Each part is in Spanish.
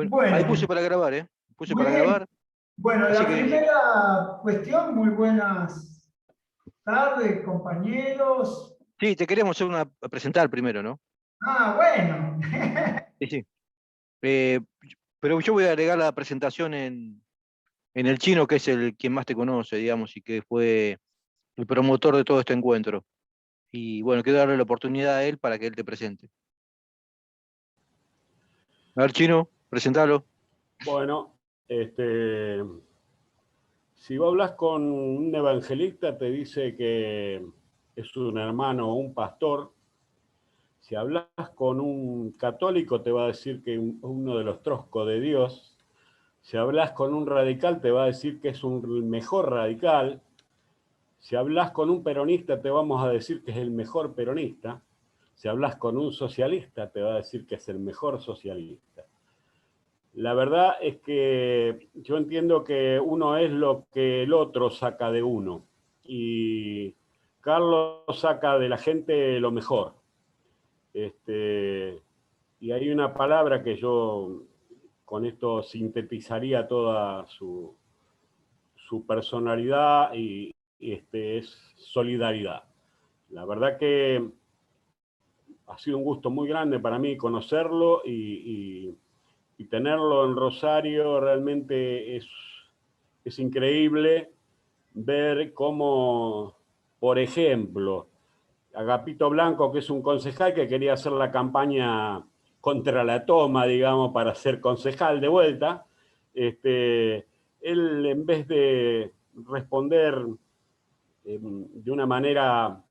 Bueno, ahí puse Bueno, para grabar, ¿eh? Puse muy para bien. grabar, Bueno, así la que primera cuestión, muy buenas tardes, compañeros. sí, te queríamos hacer presentar primero, ¿no? Ah, bueno. Sí, sí. Eh, pero yo voy a agregar la presentación en el chino, que es el quien más te conoce, digamos, y que fue el promotor de todo este encuentro. Y bueno, quiero darle la oportunidad a él para que él te presente. A ver, chino, presentalo. Bueno, este, si vos hablas con un evangelista, te dice que es un hermano o un pastor. Si hablas con un católico, te va a decir que es uno de los troscos de Dios. Si hablas con un radical, te va a decir que es un mejor radical. Si hablas con un peronista, te vamos a decir que es el mejor peronista. Si hablas con un socialista, te va a decir que es el mejor socialista. La verdad es que yo entiendo que uno es lo que el otro saca de uno. Y Carlos saca de la gente lo mejor. Y hay una palabra que yo con esto sintetizaría toda su personalidad y es solidaridad. La verdad que ha sido un gusto muy grande para mí conocerlo y tenerlo en Rosario realmente es increíble ver cómo, por ejemplo, Agapito Blanco, que es un concejal que quería hacer la campaña contra la toma, digamos, para ser concejal de vuelta, él en vez de responder de una manera,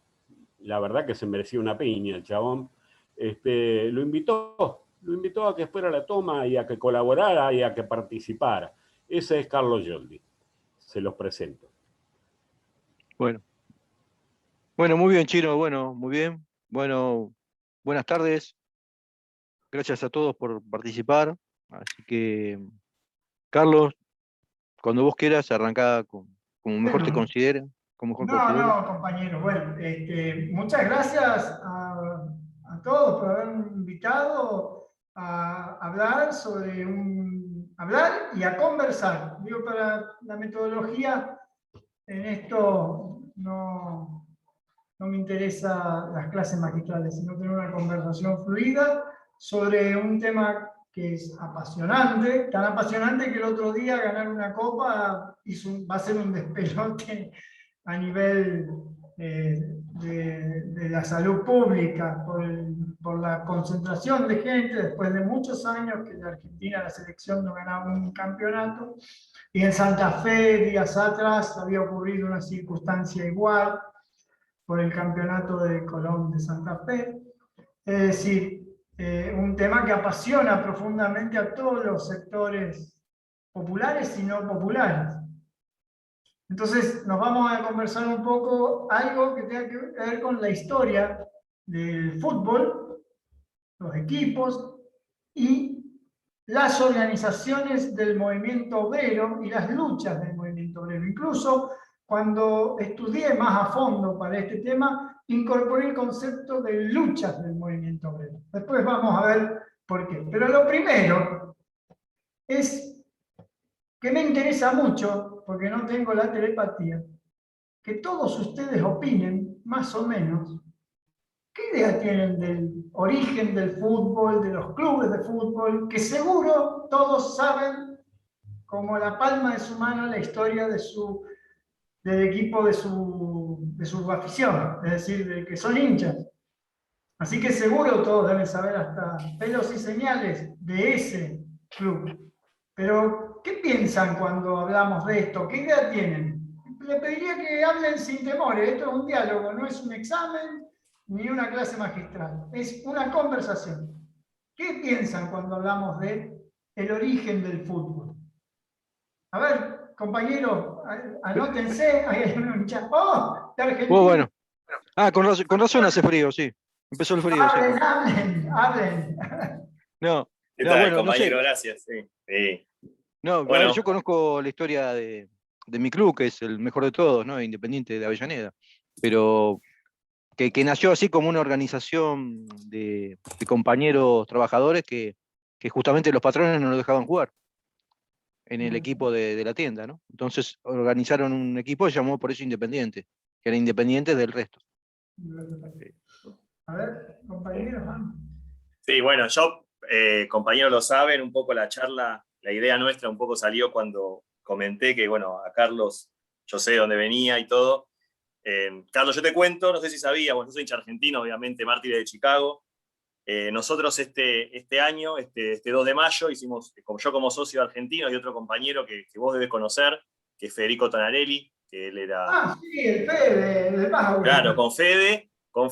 la verdad que se merecía una piña el chabón, lo invitó a que fuera a la toma y a que colaborara y a que participara. Ese es Carlos Yoldi. Se los presento. Bueno, bueno, muy bien, chino, bueno, muy bien. Bueno, buenas tardes. Gracias a todos por participar. Así que, Carlos, cuando vos quieras, arrancá como mejor te Bueno, considere, como mejor no, considere. no, compañeros. Bueno, muchas gracias a todos por haberme invitado a hablar hablar y a conversar. Digo, para la metodología, en esto no me interesa las clases magistrales, sino tener una conversación fluida sobre un tema que es apasionante, tan apasionante que el otro día ganar una copa va a ser un despelote a nivel de la salud pública, por la concentración de gente, después de muchos años que en Argentina la selección no ganaba un campeonato, y en Santa Fe, días atrás, había ocurrido una circunstancia igual, por el campeonato de Colón de Santa Fe. Es decir, un tema que apasiona profundamente a todos los sectores populares y no populares. Entonces nos vamos a conversar un poco algo que tenga que ver con la historia del fútbol, los equipos y las organizaciones del movimiento obrero y las luchas del movimiento obrero. Incluso cuando estudié más a fondo para este tema, incorporé el concepto de luchas del movimiento obrero. Después vamos a ver por qué. Pero lo primero es que me interesa mucho, porque no tengo la telepatía, que todos ustedes opinen, más o menos, ¿qué idea tienen del origen del fútbol, de los clubes de fútbol? Que seguro todos saben como la palma de su mano la historia del equipo de su afición, es decir, de que son hinchas. Así que seguro todos deben saber hasta pelos y señales de ese club. Pero, ¿qué piensan cuando hablamos de esto? ¿Qué idea tienen? Le pediría que hablen sin temores. Esto es un diálogo, no es un examen ni una clase magistral. Es una conversación. ¿Qué piensan cuando hablamos de el origen del fútbol? A ver, compañeros, anótense. Ahí hay un chat. ¡Oh! De Argentina. Bueno. Ah, con razón hace frío, sí. Empezó el frío, sí. Hablen, hablen, hablen. No, ¿Qué no, tal, bueno, no compañero? sé. Gracias. Sí. Sí. No, a ver, Bueno, yo conozco la historia de mi club, que es el mejor de todos, ¿no? Independiente de Avellaneda. Pero que nació así como una organización de compañeros trabajadores que que justamente los patrones no lo dejaban jugar en el equipo de la tienda, ¿no? Entonces organizaron un equipo, se llamó por eso Independiente, que era independiente del resto. A ver, compañeros. Sí, bueno, compañeros lo saben, un poco la charla, la idea nuestra un poco salió cuando comenté que, bueno, a Carlos, yo sé dónde venía y todo. Carlos, yo te cuento, no sé si sabías, bueno, yo soy hincha argentino, obviamente, mártires de Chicago. Nosotros este año, este 2 de mayo, hicimos, yo como socio argentino y otro compañero que vos debes conocer, que es Federico Tonarelli, que él era... Ah, sí, el Fede, el Mago. Claro, con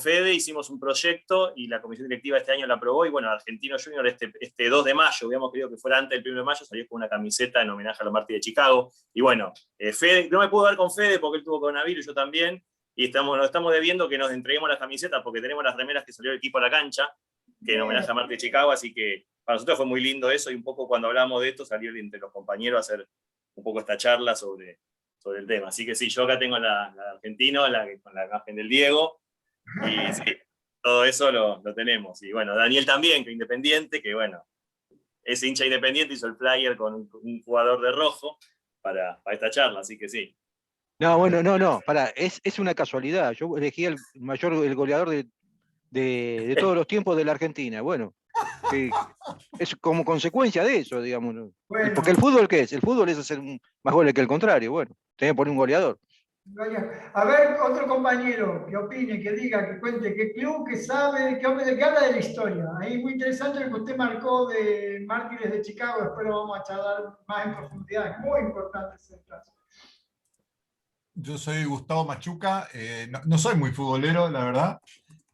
Fede hicimos un proyecto y la comisión directiva este año la aprobó y bueno, Argentino Junior este 2 de mayo, hubiéramos querido que fuera antes del 1 de mayo, salió con una camiseta en homenaje a los mártires de Chicago. Y bueno, Fede, no me pude ver con Fede porque él tuvo coronavirus, yo también, y nos estamos debiendo que nos entreguemos las camisetas porque tenemos las remeras que salió el equipo a la cancha, que en homenaje a Mártires de Chicago, así que para nosotros fue muy lindo eso y un poco cuando hablamos de esto salió entre los compañeros a hacer un poco esta charla sobre el tema. Así que sí, yo acá tengo la argentino, con la imagen del Diego, y sí, todo eso lo tenemos. Y bueno, Daniel también, que Independiente, que bueno, es hincha Independiente, hizo el flyer con un jugador de rojo para esta charla, así que sí. No, bueno, no, pará, es una casualidad. Yo elegí el goleador de todos los tiempos de la Argentina. Bueno, es como consecuencia de eso, digamos. ¿No? Bueno. Porque el fútbol, ¿qué es? El fútbol es hacer más goles que el contrario. Bueno, tenés que poner un goleador. A ver, otro compañero que opine, que diga, que cuente, qué club, que sabe, que habla de la historia. Ahí muy interesante lo que usted marcó de Mártires de Chicago, después lo vamos a charlar más en profundidad. Es muy importante ese caso. Yo soy Gustavo Machuca, no soy muy futbolero, la verdad,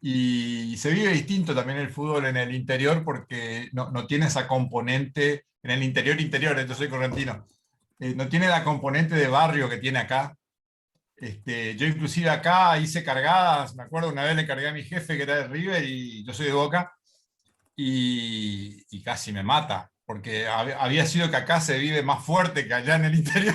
y se vive distinto también el fútbol en el interior porque no tiene esa componente, en el interior, yo soy correntino, no tiene la componente de barrio que tiene acá. Yo inclusive acá hice cargadas, me acuerdo una vez le cargué a mi jefe que era de River y yo soy de Boca, y casi me mata, porque había sido que acá se vive más fuerte que allá en el interior.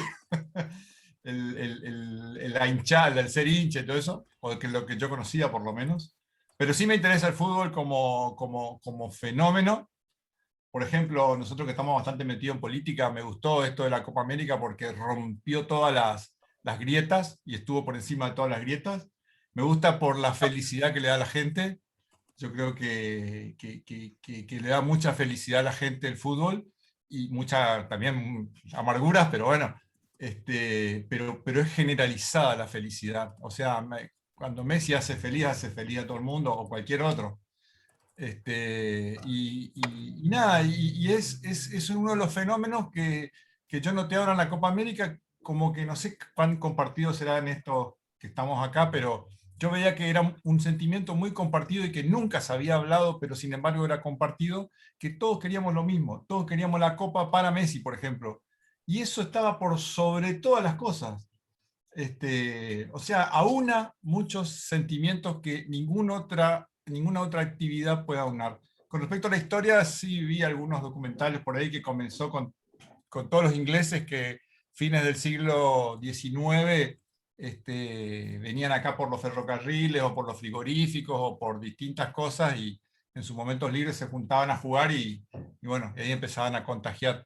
La hinchada, el ser hincha y todo eso, o que lo que yo conocía por lo menos. Pero sí me interesa el fútbol como fenómeno. Por ejemplo, nosotros que estamos bastante metidos en política, me gustó esto de la Copa América porque rompió todas las grietas y estuvo por encima de todas las grietas. Me gusta por la felicidad que le da a la gente. Yo creo que le da mucha felicidad a la gente el fútbol y mucha también amarguras, pero bueno, pero es generalizada la felicidad. O sea, cuando Messi hace feliz a todo el mundo o cualquier otro. Y nada, y es uno de los fenómenos que yo noté ahora en la Copa América, como que no sé cuán compartido será en esto que estamos acá, pero yo veía que era un sentimiento muy compartido y que nunca se había hablado, pero sin embargo era compartido, que todos queríamos lo mismo, todos queríamos la Copa para Messi, por ejemplo. Y eso estaba por sobre todas las cosas. O sea, aúna muchos sentimientos que ninguna otra actividad puede aunar. Con respecto a la historia, sí vi algunos documentales por ahí que comenzó con todos los ingleses que fines del siglo XIX venían acá por los ferrocarriles o por los frigoríficos o por distintas cosas y en sus momentos libres se juntaban a jugar y bueno, y ahí empezaban a contagiar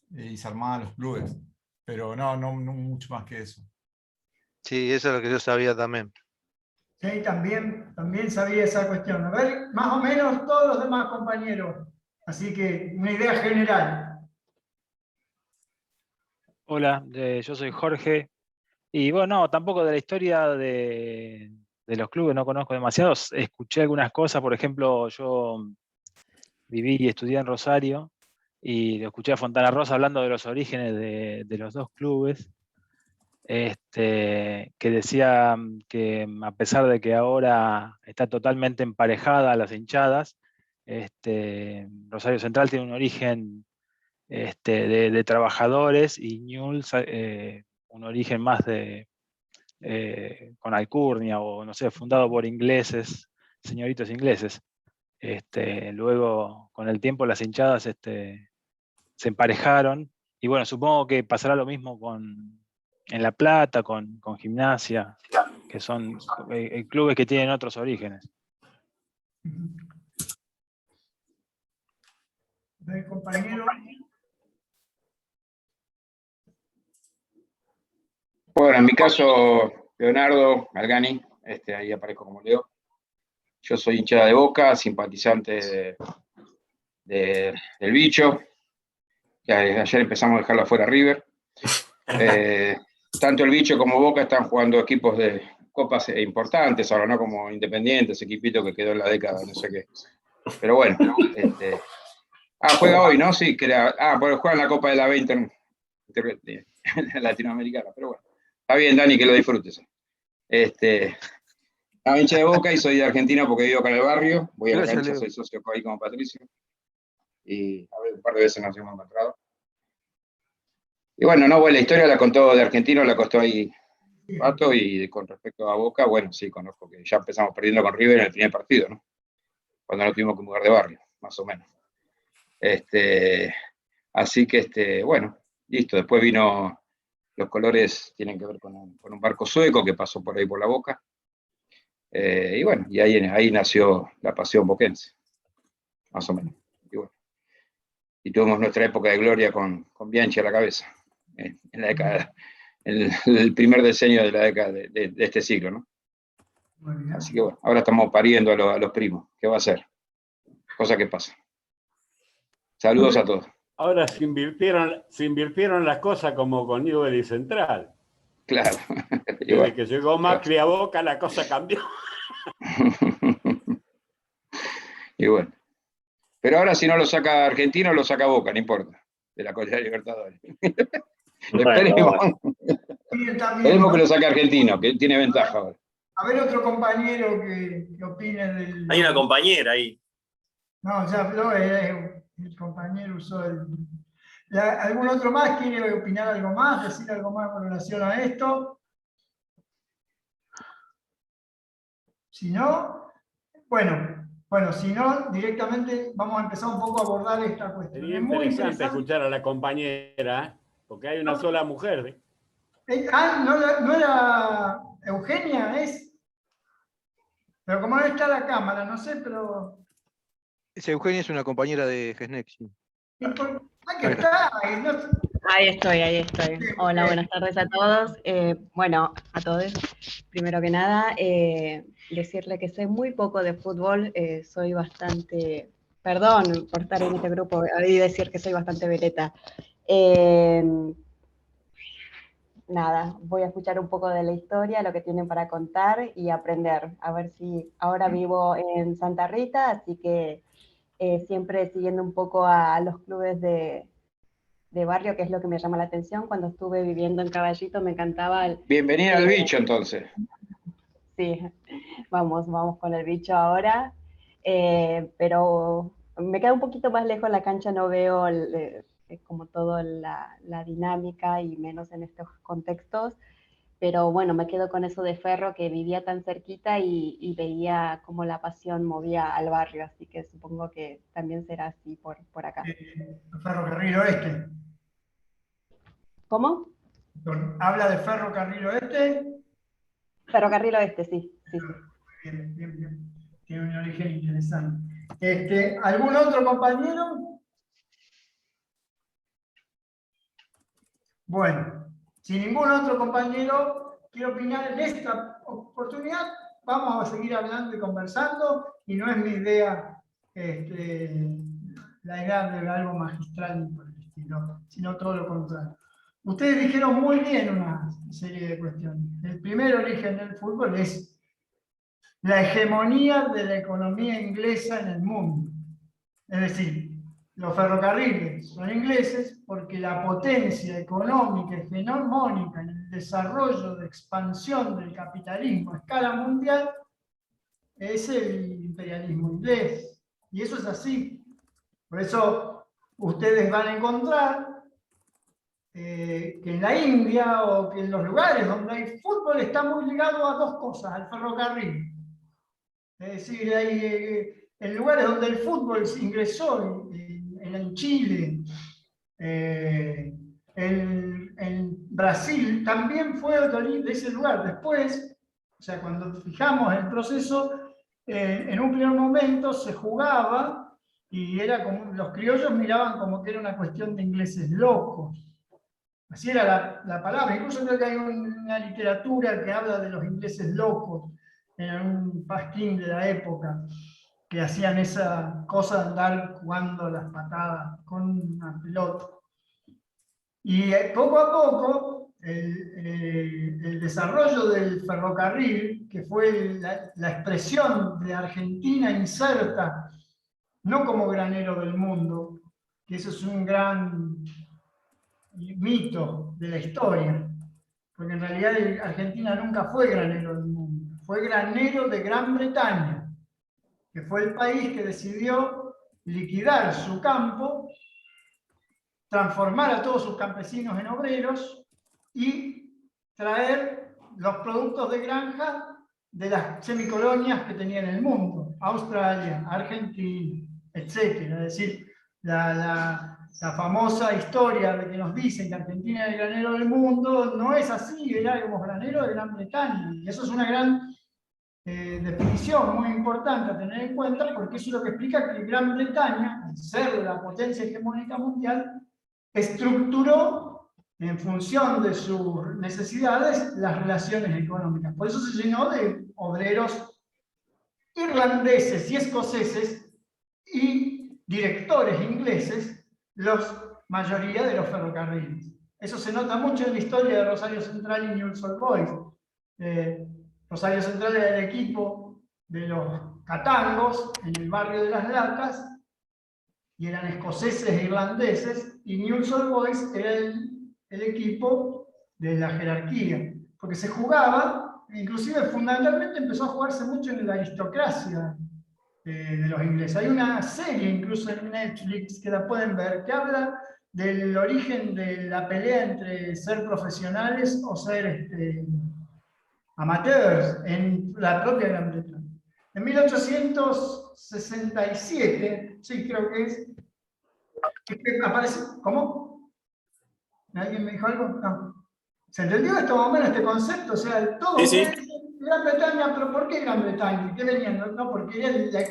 y se armaban los clubes. Pero no mucho más que eso. Sí, eso es lo que yo sabía también. Sí, también sabía esa cuestión. A ver, más o menos todos los demás compañeros. Así que una idea general. Hola, yo soy Jorge. Y bueno, no, tampoco de la historia de los clubes no conozco demasiados. Escuché algunas cosas, por ejemplo, yo viví y estudié en Rosario y lo escuché a Fontana Rosa hablando de los orígenes de los dos clubes. Que decía que a pesar de que ahora está totalmente emparejada las hinchadas, Rosario Central tiene un origen de trabajadores y Newell's un origen más con alcurnia o no sé, fundado por ingleses, señoritos ingleses. Luego, con el tiempo, las hinchadas se emparejaron y bueno, supongo que pasará lo mismo en La Plata, con Gimnasia, que son clubes que tienen otros orígenes. del compañero. Bueno, en mi caso, Leonardo Galgani, ahí aparezco como Leo. Yo soy hincha de Boca, simpatizante del bicho. Ya ayer empezamos a dejarlo afuera River. Tanto el bicho como Boca están jugando equipos de copas importantes, ahora no como Independientes, equipito que quedó en la década, no sé qué. Pero bueno, juega hoy, ¿no? Sí, porque juegan la Copa de la 20 latinoamericana, pero bueno. Está bien, Dani, que lo disfrutes. Hincha de Boca y soy de Argentina porque vivo acá en el barrio. Voy a la Gracias, cancha, Leo. soy socio ahí como Patricio. Y a ver, un par de veces nos hemos encontrado. Y bueno, no, la historia la contó de Argentino, la contó ahí Pato, y con respecto a Boca, bueno, sí, conozco que ya empezamos perdiendo con River en el primer partido, ¿no? Cuando no tuvimos que mudar de barrio, más o menos. Así que, bueno, listo. Después vino, los colores tienen que ver con un barco sueco que pasó por ahí por la Boca. Y bueno, y ahí nació la pasión boquense, más o menos. Y bueno, y tuvimos nuestra época de gloria con Bianchi a la cabeza, en la década, el primer diseño de la década de este siglo, ¿no? Así que bueno, ahora estamos pariendo a los primos. ¿Qué va a ser? Cosa que pasa. Saludos a todos. Ahora se invirtieron las cosas como con Newell y Central. Claro. Desde bueno, que llegó Macri a Boca, la cosa cambió. Y bueno. Pero ahora si no lo saca Argentino, lo saca Boca, no importa. De la Copa de Libertadores. Esperemos. Esperemos que lo saque Argentino, que tiene ventaja ahora. A ver otro compañero que opine del... Hay una compañera ahí. No, ya habló, el compañero usó el... ¿Algún otro más quiere opinar algo más, decir algo más con relación a esto? Si no, bueno, si no, directamente vamos a empezar un poco a abordar esta cuestión. Sería es muy interesante escuchar a la compañera, porque hay una sola mujer. ¿No era Eugenia? Pero como no está la cámara, no sé, pero... Eugenia es una compañera de Gesnex. Sí. Aquí está. Ahí estoy. Hola, buenas tardes a todos. Bueno, a todos, primero que nada, decirle que sé muy poco de fútbol, soy bastante, perdón por estar en este grupo y decir que soy bastante veleta. Nada, voy a escuchar un poco de la historia, lo que tienen para contar y aprender. A ver si ahora vivo en Santa Rita, así que siempre siguiendo un poco a los clubes de barrio, que es lo que me llama la atención. Cuando estuve viviendo en Caballito me encantaba... Bienvenida al bicho, entonces. Sí, vamos con el bicho ahora. Pero me queda un poquito más lejos la cancha, no veo como toda la dinámica y menos en estos contextos. Pero bueno, me quedo con eso de Ferro, que vivía tan cerquita y veía cómo la pasión movía al barrio, así que supongo que también será así por acá. Ferrocarril Oeste. ¿Cómo? ¿Habla de Ferrocarril Oeste? Ferrocarril Oeste, sí. Bien. Tiene un origen interesante. ¿Algún otro compañero? Bueno, si ningún otro compañero quiere opinar en esta oportunidad, vamos a seguir hablando y conversando, y no es mi idea la idea de algo magistral por el estilo, sino todo lo contrario. Ustedes dijeron muy bien una serie de cuestiones. El primer origen del fútbol es la hegemonía de la economía inglesa en el mundo. Es decir, los ferrocarriles son ingleses porque la potencia económica y hegemónica en el desarrollo de expansión del capitalismo a escala mundial es el imperialismo inglés. Y eso es así. Por eso ustedes van a encontrar que en la India o que en los lugares donde hay fútbol está muy ligado a dos cosas, al ferrocarril. Es decir, hay en lugares donde el fútbol se ingresó, en Chile, en Brasil, también fue de ese lugar. Después, o sea, cuando fijamos el proceso, en un primer momento se jugaba y era como, los criollos miraban como que era una cuestión de ingleses locos. Así era la palabra. Incluso creo que hay una literatura que habla de los ingleses locos, en un pasquín de la época, que hacían esa cosa de andar jugando las patadas con una pelota. Y poco a poco, el desarrollo del ferrocarril, que fue la expresión de Argentina inserta, no como granero del mundo, que eso es un gran mito de la historia, porque en realidad Argentina nunca fue granero del mundo, fue granero de Gran Bretaña, que fue el país que decidió liquidar su campo, transformar a todos sus campesinos en obreros y traer los productos de granja de las semicolonias que tenía en el mundo, Australia, Argentina, etc. Es decir, la famosa historia de que nos dicen que Argentina es el granero del mundo no es así, era como granero de Gran Bretaña. Y eso es una gran definición muy importante a tener en cuenta, porque eso es lo que explica que Gran Bretaña, al ser la potencia hegemónica mundial, estructuró en función de sus necesidades las relaciones económicas. Por eso se llenó de obreros irlandeses y escoceses y directores ingleses, la mayoría de los ferrocarriles. Eso se nota mucho en la historia de Rosario Central y Newell's Old Boys. Rosario Central era el equipo de los catangos en el barrio de Las Latas, y eran escoceses e irlandeses, y Newell's Old Boys era el equipo de la jerarquía, porque se jugaba, inclusive fundamentalmente empezó a jugarse mucho en la aristocracia de los ingleses. Hay una serie incluso en Netflix que la pueden ver, que habla del origen de la pelea entre ser profesionales o ser amateurs en la propia Gran Bretaña. En 1867, sí creo que es, aparece, ¿cómo? ¿Alguien me dijo algo? No. ¿Se entendió esto más o menos, este concepto? O sea, todo Sí. Gran Bretaña, pero ¿por qué Gran Bretaña? ¿Qué venían? No, porque era la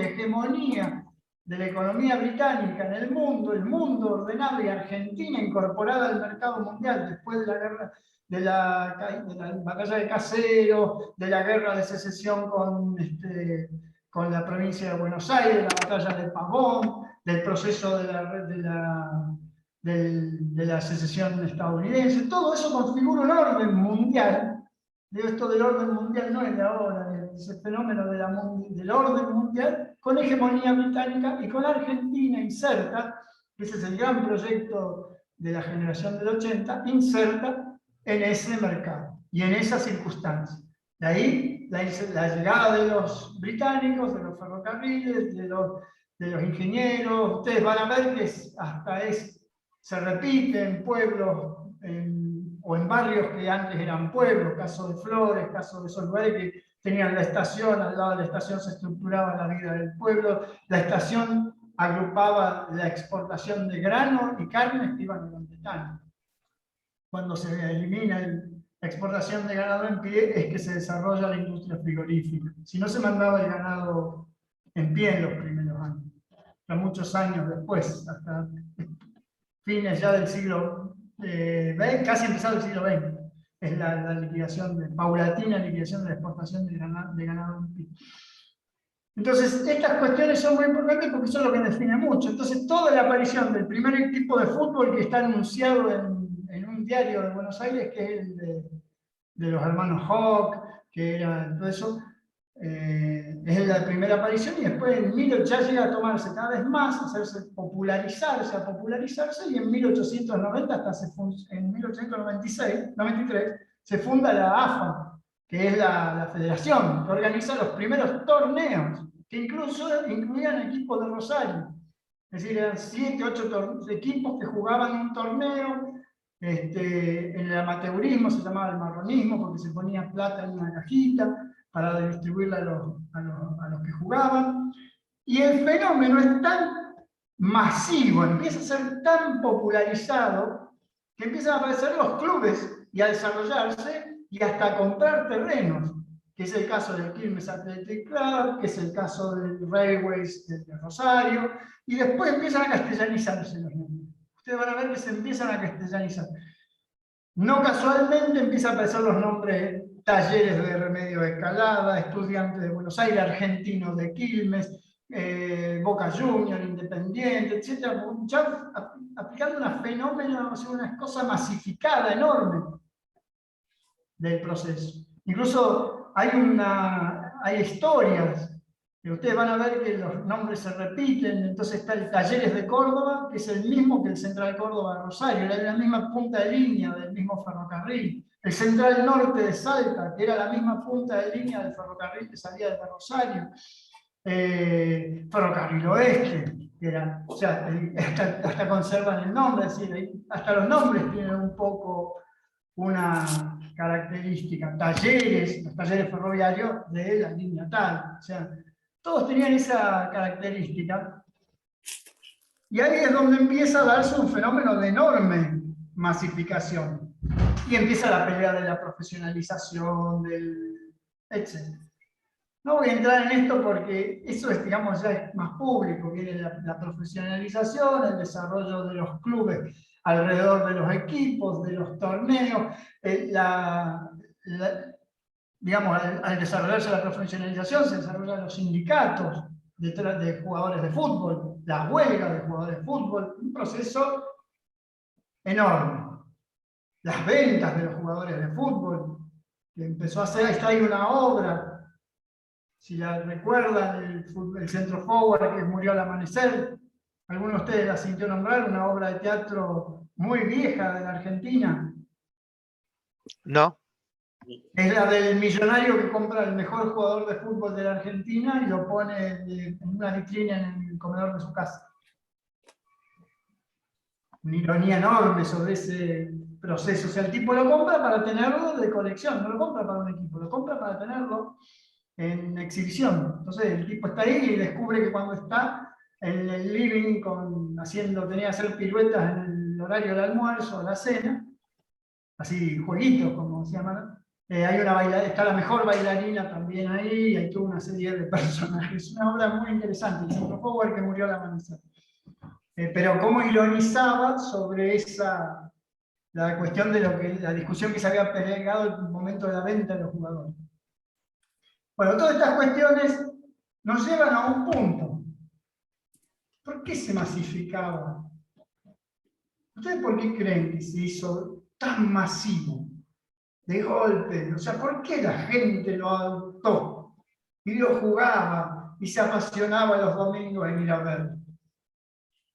hegemonía de la economía británica en el mundo ordenado, y Argentina incorporada al mercado mundial después de la guerra, de la batalla de Caseros, de la guerra de secesión con la provincia de Buenos Aires, la batalla de Pavón, del proceso de la secesión estadounidense. Todo eso configura un orden mundial. Digo, esto del orden mundial no es de ahora, es el fenómeno del orden mundial con hegemonía británica y con Argentina inserta, que ese es el gran proyecto de la generación del 80, inserta en ese mercado y en esas circunstancias. De ahí la llegada de los británicos, de los ferrocarriles, de los ingenieros. Ustedes van a ver que se repite en pueblos o en barrios que antes eran pueblos, caso de Flores, caso de esos lugares que tenían la estación, al lado de la estación se estructuraba la vida del pueblo, la estación agrupaba la exportación de grano y carnes que iban a Gran Bretaña. Cuando se elimina la exportación de ganado en pie es que se desarrolla la industria frigorífica. Si no, se mandaba el ganado en pie en los primeros años. Ya muchos años después, hasta fines ya del siglo XX, casi empezado el siglo XX, es la liquidación, paulatina liquidación de la exportación de ganado en pie. Entonces, estas cuestiones son muy importantes porque son lo que define mucho. Entonces, toda la aparición del primer equipo de fútbol que está anunciado en un diario de Buenos Aires, que es el de los hermanos Hawk, que era todo eso, es la primera aparición, y después en ya llega a tomarse cada vez más, a popularizarse, y en 1890 en 1893 se funda la AFA, que es la federación que organiza los primeros torneos, que incluso incluían equipos de Rosario. Es decir, eran 7, 8 equipos que jugaban un torneo. En el amateurismo se llamaba el marronismo, porque se ponía plata en una cajita para distribuirla a los que jugaban. Y el fenómeno es tan masivo, empieza a ser tan popularizado, que empiezan a aparecer los clubes y a desarrollarse y hasta a comprar terrenos, que es el caso del Quilmes Athletic Club, que es el caso del Railways de Rosario, y después empiezan a castellanizarse los nombres. Ustedes van a ver que se empiezan a castellanizar. No casualmente empiezan a aparecer los nombres Talleres de Remedios de Escalada, Estudiantes de Buenos Aires, Argentinos de Quilmes, Boca Juniors, Independiente, etc. Ya aplicando una fenómeno, una cosa masificada, enorme del proceso. Incluso hay historias que ustedes van a ver que los nombres se repiten. Entonces está el Talleres de Córdoba, que es el mismo que el Central Córdoba Rosario, era la misma punta de línea del mismo ferrocarril. El Central Norte de Salta, que era la misma punta de línea del ferrocarril que salía de Rosario. Ferrocarril Oeste, que era, o sea, hasta conservan el nombre, es decir, hasta los nombres tienen un poco una característica. Talleres, los talleres ferroviarios de la línea tal, o sea, todos tenían esa característica. Y ahí es donde empieza a darse un fenómeno de enorme masificación. Y empieza la pelea de la profesionalización, etc. No voy a entrar en esto porque eso es, digamos, ya es más público, viene la profesionalización, el desarrollo de los clubes alrededor de los equipos, de los torneos, digamos, al desarrollarse la profesionalización se desarrollan los sindicatos de jugadores de fútbol, la huelga de jugadores de fútbol, un proceso enorme. Las ventas de los jugadores de fútbol, que empezó a hacer, está ahí una obra, si la recuerdan, el Centro Forward que murió al amanecer, alguno de ustedes la sintió nombrar, una obra de teatro muy vieja de la Argentina. No. Es la del millonario que compra el mejor jugador de fútbol de la Argentina y lo pone en una vitrina en el comedor de su casa. Una ironía enorme sobre ese proceso. O sea, el tipo lo compra para tenerlo de colección, no lo compra para un equipo, lo compra para tenerlo en exhibición. Entonces el tipo está ahí y descubre que cuando está en el living tenía que hacer piruetas en el horario del almuerzo o la cena, así jueguitos como se llaman. Está la mejor bailarina también ahí, hay toda una serie de personajes. Una obra muy interesante, el Centro Forward que murió al amanecer. Pero cómo ironizaba sobre la cuestión de la discusión que se había pegado en el momento de la venta de los jugadores. Bueno, todas estas cuestiones nos llevan a un punto. ¿Por qué se masificaba? ¿Ustedes por qué creen que se hizo tan masivo? De golpe, o sea, ¿por qué la gente lo adoptó? Y lo jugaba y se apasionaba los domingos en ir a ver.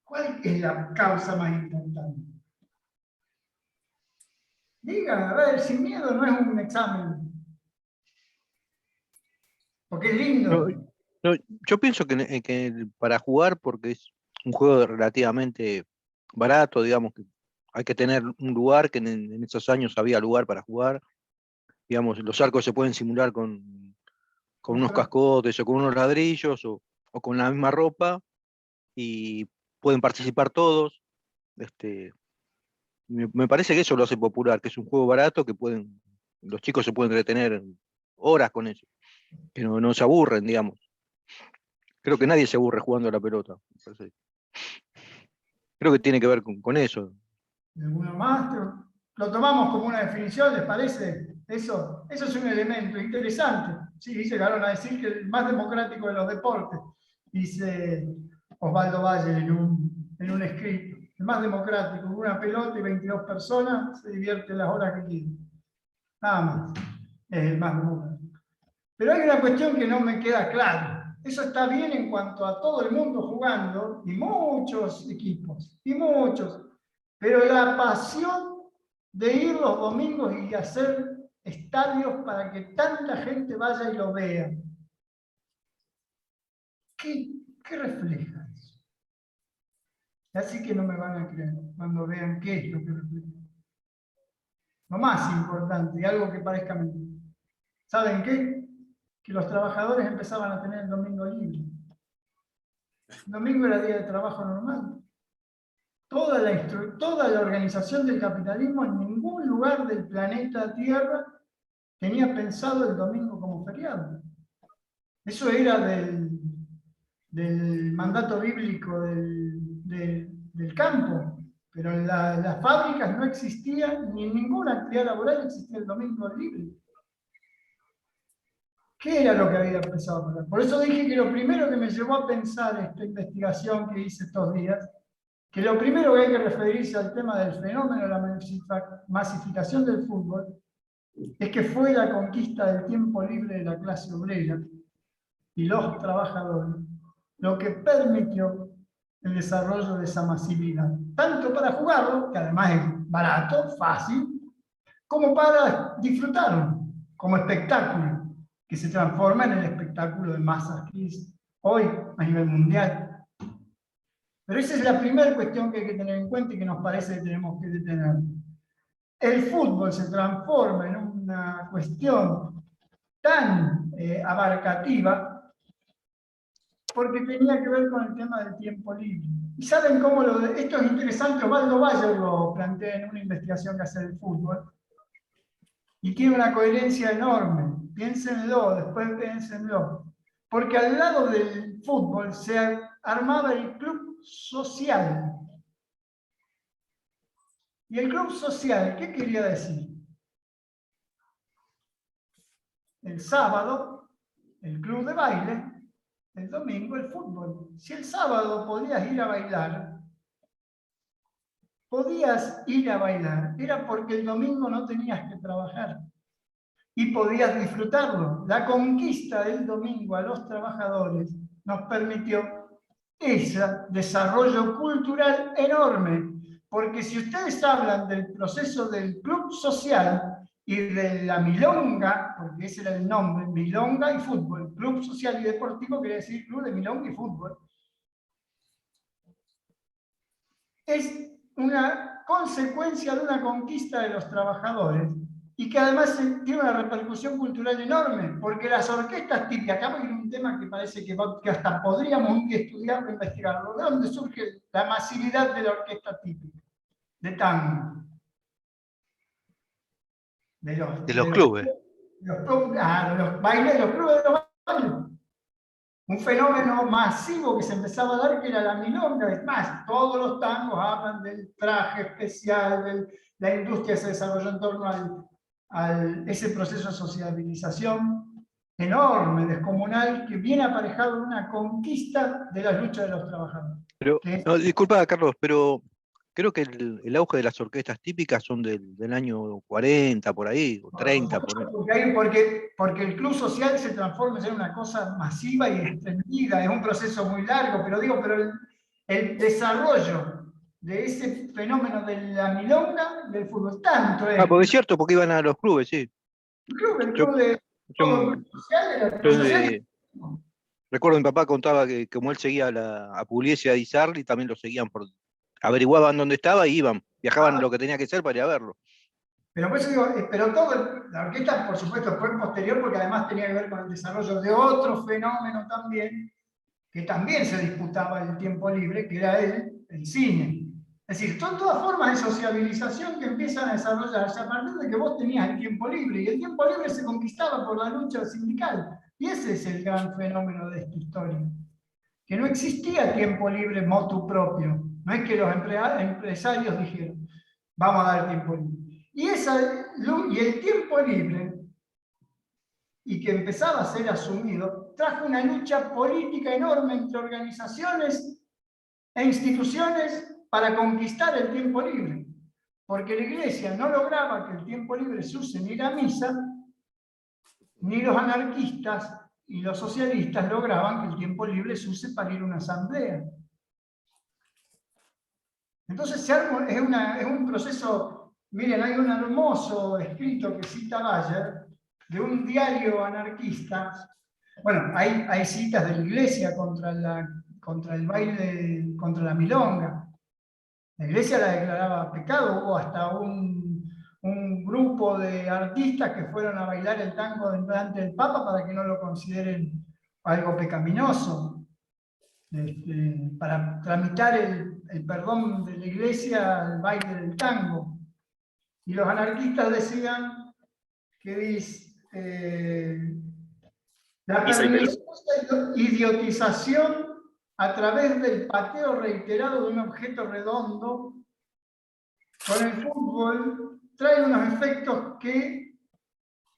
¿Cuál es la causa más importante? Digan, a ver, sin miedo no es un examen. Porque es lindo. No, yo pienso que para jugar, porque es un juego relativamente barato, digamos, que hay que tener un lugar, que en esos años había lugar para jugar. Digamos, los arcos se pueden simular con unos cascotes o con unos ladrillos o con la misma ropa y pueden participar todos. Me parece que eso lo hace popular, que es un juego barato que los chicos se pueden entretener horas con eso, que no se aburren, digamos. Creo que nadie se aburre jugando a la pelota. Creo que tiene que ver con eso. ¿Alguno más? Lo tomamos como una definición, ¿les parece? Eso es un elemento interesante. Sí, dice que van a decir que el más democrático de los deportes, dice Osvaldo Valle en un escrito. El más democrático, una pelota y 22 personas, se divierte las horas que quieren. Nada más. Es el más democrático. Pero hay una cuestión que no me queda clara. Eso está bien en cuanto a todo el mundo jugando, y muchos equipos, y muchos. Pero la pasión de ir los domingos y hacer estadios para que tanta gente vaya y lo vea. ¿Qué refleja eso? Así que no me van a creer cuando vean qué es lo que refleja. Lo más importante, y algo que parezca mentira. ¿Saben qué? Que los trabajadores empezaban a tener el domingo libre. El domingo era día de trabajo normal. Toda la organización del capitalismo en ningún lugar del planeta Tierra tenía pensado el domingo como feriado. Eso era del mandato bíblico del campo, pero en las fábricas no existía, ni en ninguna actividad laboral existía el domingo libre. ¿Qué era lo que había empezado a pasar? Por eso dije que lo primero que me llevó a pensar esta investigación que hice estos días, que lo primero que hay que referirse al tema del fenómeno de la masificación del fútbol, es que fue la conquista del tiempo libre de la clase obrera y los trabajadores lo que permitió el desarrollo de esa masividad, tanto para jugarlo, que además es barato, fácil, como para disfrutarlo, como espectáculo, que se transforma en el espectáculo de masas que es hoy a nivel mundial. Pero esa es la primera cuestión que hay que tener en cuenta y que nos parece que tenemos que detener. El fútbol se transforma en una cuestión tan abarcativa porque tenía que ver con el tema del tiempo libre. ¿Y saben cómo esto es interesante? Osvaldo Bayer lo plantea en una investigación que hace del fútbol. Y tiene una coherencia enorme. Piénsenlo, después piénsenlo. Porque al lado del fútbol se armaba el club social. ¿Y el club social qué quería decir? El sábado, el club de baile, el domingo, el fútbol. Si el sábado podías ir a bailar, era porque el domingo no tenías que trabajar. Y podías disfrutarlo. La conquista del domingo a los trabajadores nos permitió ese desarrollo cultural enorme. Porque si ustedes hablan del proceso del club social y de la milonga, porque ese era el nombre, milonga y fútbol, club social y deportivo quiere decir club de milonga y fútbol, es una consecuencia de una conquista de los trabajadores y que además tiene una repercusión cultural enorme, porque las orquestas típicas, acá hay un tema que parece que hasta podríamos estudiarlo, investigarlo, ¿de dónde surge la masividad de la orquesta típica? De tango. De los clubes. De los bailes, de los clubes de los bailes. Un fenómeno masivo que se empezaba a dar que era la milonga. Es más, todos los tangos hablan del traje especial, la industria se desarrolló en torno a ese proceso de sociabilización enorme, descomunal, que viene aparejado de una conquista de las luchas de los trabajadores. Pero, no, disculpa, Carlos, pero creo que el auge de las orquestas típicas son del año 40, por ahí, o 30, por ahí. Porque el club social se transforma en una cosa masiva y extendida, es un proceso muy largo, pero el desarrollo de ese fenómeno de la milonga del fútbol, tanto es... porque es cierto, porque iban a los clubes, sí. El club social. Recuerdo mi papá contaba que como él seguía a Pugliese y a Di Sarli, también lo seguían averiguaban dónde estaba y iban, viajaban lo que tenía que ser para ir a verlo. Pero por eso digo, la orquesta por supuesto fue posterior porque además tenía que ver con el desarrollo de otro fenómeno también, que también se disputaba el tiempo libre, que era el cine. Es decir, son todas formas de sociabilización que empiezan a desarrollarse a partir de que vos tenías el tiempo libre, y el tiempo libre se conquistaba por la lucha sindical. Y ese es el gran fenómeno de esta historia. Que no existía tiempo libre motu propio. No es que los empresarios dijeron, vamos a dar tiempo libre. Y el tiempo libre, y que empezaba a ser asumido, trajo una lucha política enorme entre organizaciones e instituciones para conquistar el tiempo libre. Porque la Iglesia no lograba que el tiempo libre se use ni la misa, ni los anarquistas y los socialistas lograban que el tiempo libre se use para ir a una asamblea. Entonces es un proceso, miren, hay un hermoso escrito que cita Bayer, de un diario anarquista. Bueno, hay citas de la Iglesia contra el baile, contra la milonga. La Iglesia la declaraba pecado, hubo hasta un grupo de artistas que fueron a bailar el tango delante del Papa para que no lo consideren algo pecaminoso, para tramitar el perdón de la Iglesia al baile del tango. Y los anarquistas decían que la Misa y pelota. peligrosa idiotización a través del pateo reiterado de un objeto redondo con el fútbol trae unos efectos que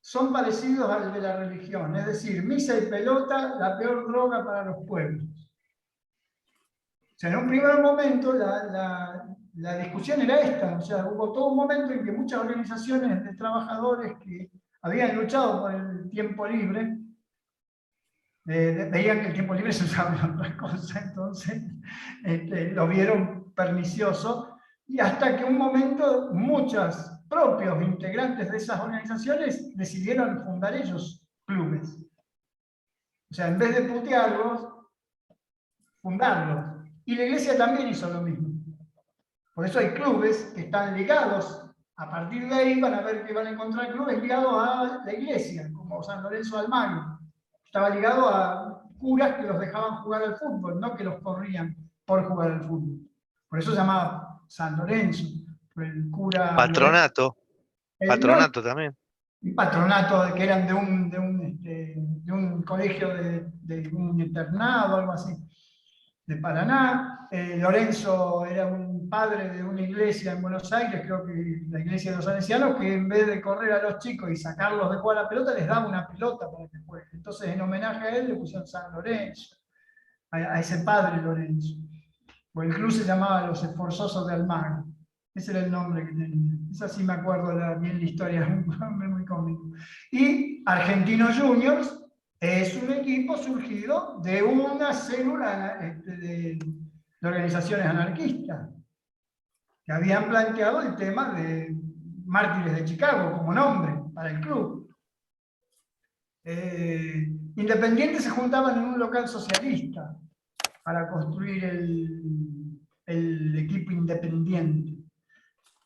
son parecidos al de la religión, es decir, misa y pelota, la peor droga para los pueblos. O sea, en un primer momento la discusión era esta, o sea, hubo todo un momento en que muchas organizaciones de trabajadores que habían luchado por el tiempo libre, veían que el tiempo libre se usaba en otras cosas, entonces lo vieron pernicioso, y hasta que un momento muchos propios integrantes de esas organizaciones decidieron fundar ellos clubes. O sea, en vez de putearlos, fundarlos. Y la iglesia también hizo lo mismo. Por eso hay clubes que están ligados, a partir de ahí van a ver que van a encontrar clubes ligados a la iglesia, como San Lorenzo de Almagro. Estaba ligado a curas que los dejaban jugar al fútbol, no que los corrían por jugar al fútbol. Por eso se llamaba San Lorenzo. El cura Patronato. el Patronato también. un patronato que eran de un colegio de un internado, algo así, de Paraná. Lorenzo era un padre de una iglesia en Buenos Aires, creo que la iglesia de los salesianos, que en vez de correr a los chicos y sacarlos de jugar a la pelota, les daba una pelota para que jueguen. Entonces, en homenaje a él, le pusieron San Lorenzo, a ese padre Lorenzo. O el club se llamaba Los Esforzosos de Almagro. Ese era el nombre que tenía. Esa sí me acuerdo bien la historia, es un nombre muy cómico. Y Argentinos Juniors es un equipo surgido de una célula de organizaciones anarquistas que habían planteado el tema de Mártires de Chicago como nombre para el club. Independientes se juntaban en un local socialista para construir el equipo independiente.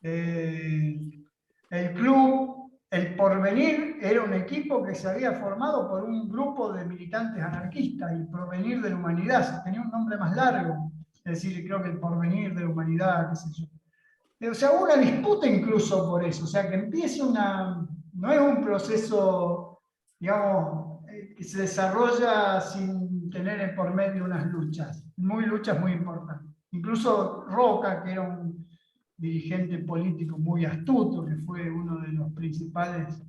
El club, el Porvenir, era un equipo que se había formado por un grupo de militantes anarquistas, el Porvenir de la Humanidad, tenía un nombre más largo, es decir, creo que el Porvenir de la Humanidad, qué sé yo. O sea, hubo una disputa incluso por eso, o sea, que empiece no es un proceso, digamos, que se desarrolla sin tener por medio unas luchas muy importantes. Incluso Roca, que era un dirigente político muy astuto, que fue uno de los principales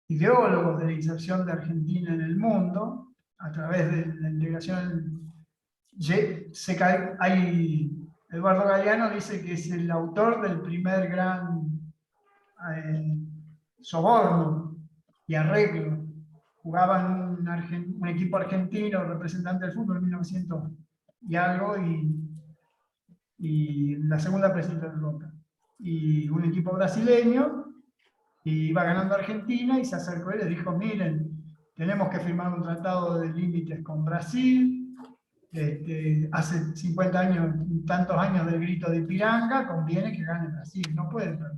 ideólogos de la inserción de Argentina en el mundo, a través de la integración. Eduardo Galeano dice que es el autor del primer gran soborno y arreglo. Jugaban un equipo argentino, representante del fútbol en 1900 y algo, y la segunda presidenta de Roca. Y un equipo brasileño, y iba ganando Argentina, y se acercó y le dijo, miren, tenemos que firmar un tratado de límites con Brasil, hace 50 años, tantos años del grito de Ipiranga, conviene que gane Brasil, no pueden perder.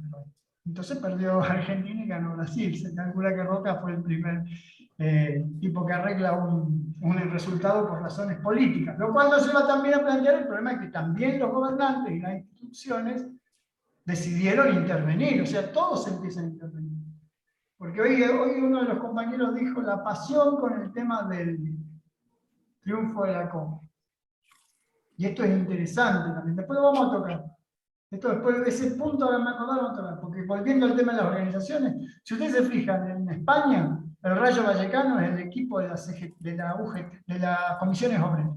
Entonces perdió Argentina y ganó Brasil. Se calcula que Roca fue el primer tipo que arregla un resultado por razones políticas, lo cual nos lleva también a plantear el problema de que también los gobernantes y las instituciones decidieron intervenir, o sea, todos empiezan a intervenir. Porque hoy uno de los compañeros dijo la pasión con el tema del triunfo de la Copa. Y esto es interesante también, después lo vamos a tocar. Esto después de ese punto ahora me acordaron otra vez, porque volviendo al tema de las organizaciones, si ustedes se fijan, en España, el Rayo Vallecano es el equipo de las comisiones obreras.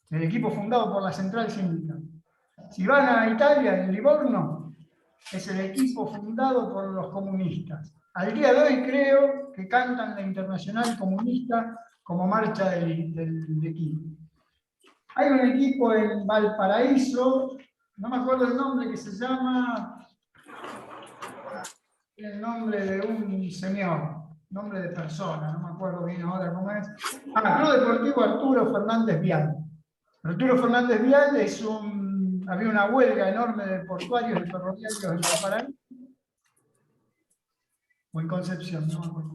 El equipo fundado por la Central Sindical. Si van a Italia, el Livorno es el equipo fundado por los comunistas. Al día de hoy creo que cantan la Internacional Comunista como marcha del equipo. Hay un equipo en Valparaíso, no me acuerdo el nombre, que se llama, el nombre de un señor, nombre de persona, no me acuerdo bien ahora cómo es. Club Deportivo Arturo Fernández Vial. Arturo Fernández Vial había una huelga enorme de portuarios y ferroviarios en Valparaíso, o en Concepción, no me acuerdo,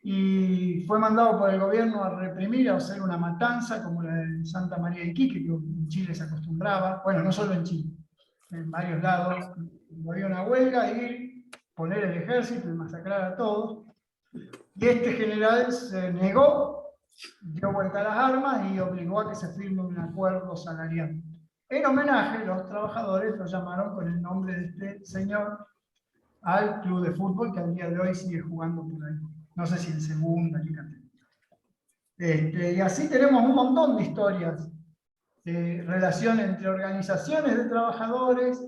y fue mandado por el gobierno a reprimir, a hacer una matanza como la de Santa María de Iquique, que en Chile se acostumbraba, bueno, no solo en Chile, en varios lados, había una huelga, ir poner el ejército y masacrar a todos. Y este general se negó, dio vuelta a las armas y obligó a que se firme un acuerdo salarial. En homenaje, los trabajadores lo llamaron con el nombre de este señor al club de fútbol que al día de hoy sigue jugando por ahí. No sé si en segunda, qué categoría. Y así tenemos un montón de historias de relación entre organizaciones de trabajadores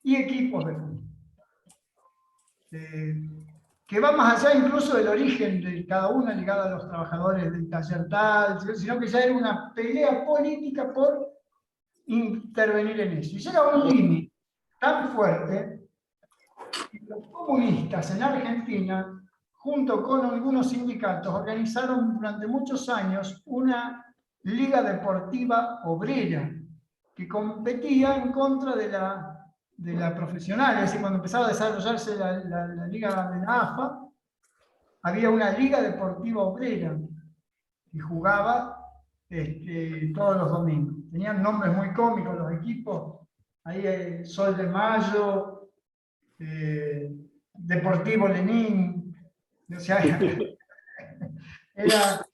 y equipos de fútbol. Que va más allá incluso del origen de cada una ligada a los trabajadores del taller tal, sino que ya era una pelea política por intervenir en eso. Y llega a un límite tan fuerte que los comunistas en Argentina, junto con algunos sindicatos, organizaron durante muchos años una liga deportiva obrera que competía en contra de la profesional. Es decir, cuando empezaba a desarrollarse la liga de la AFA, había una liga deportiva obrera que jugaba todos los domingos. Tenían nombres muy cómicos los equipos. Ahí Sol de Mayo, Deportivo Lenín, o sea, era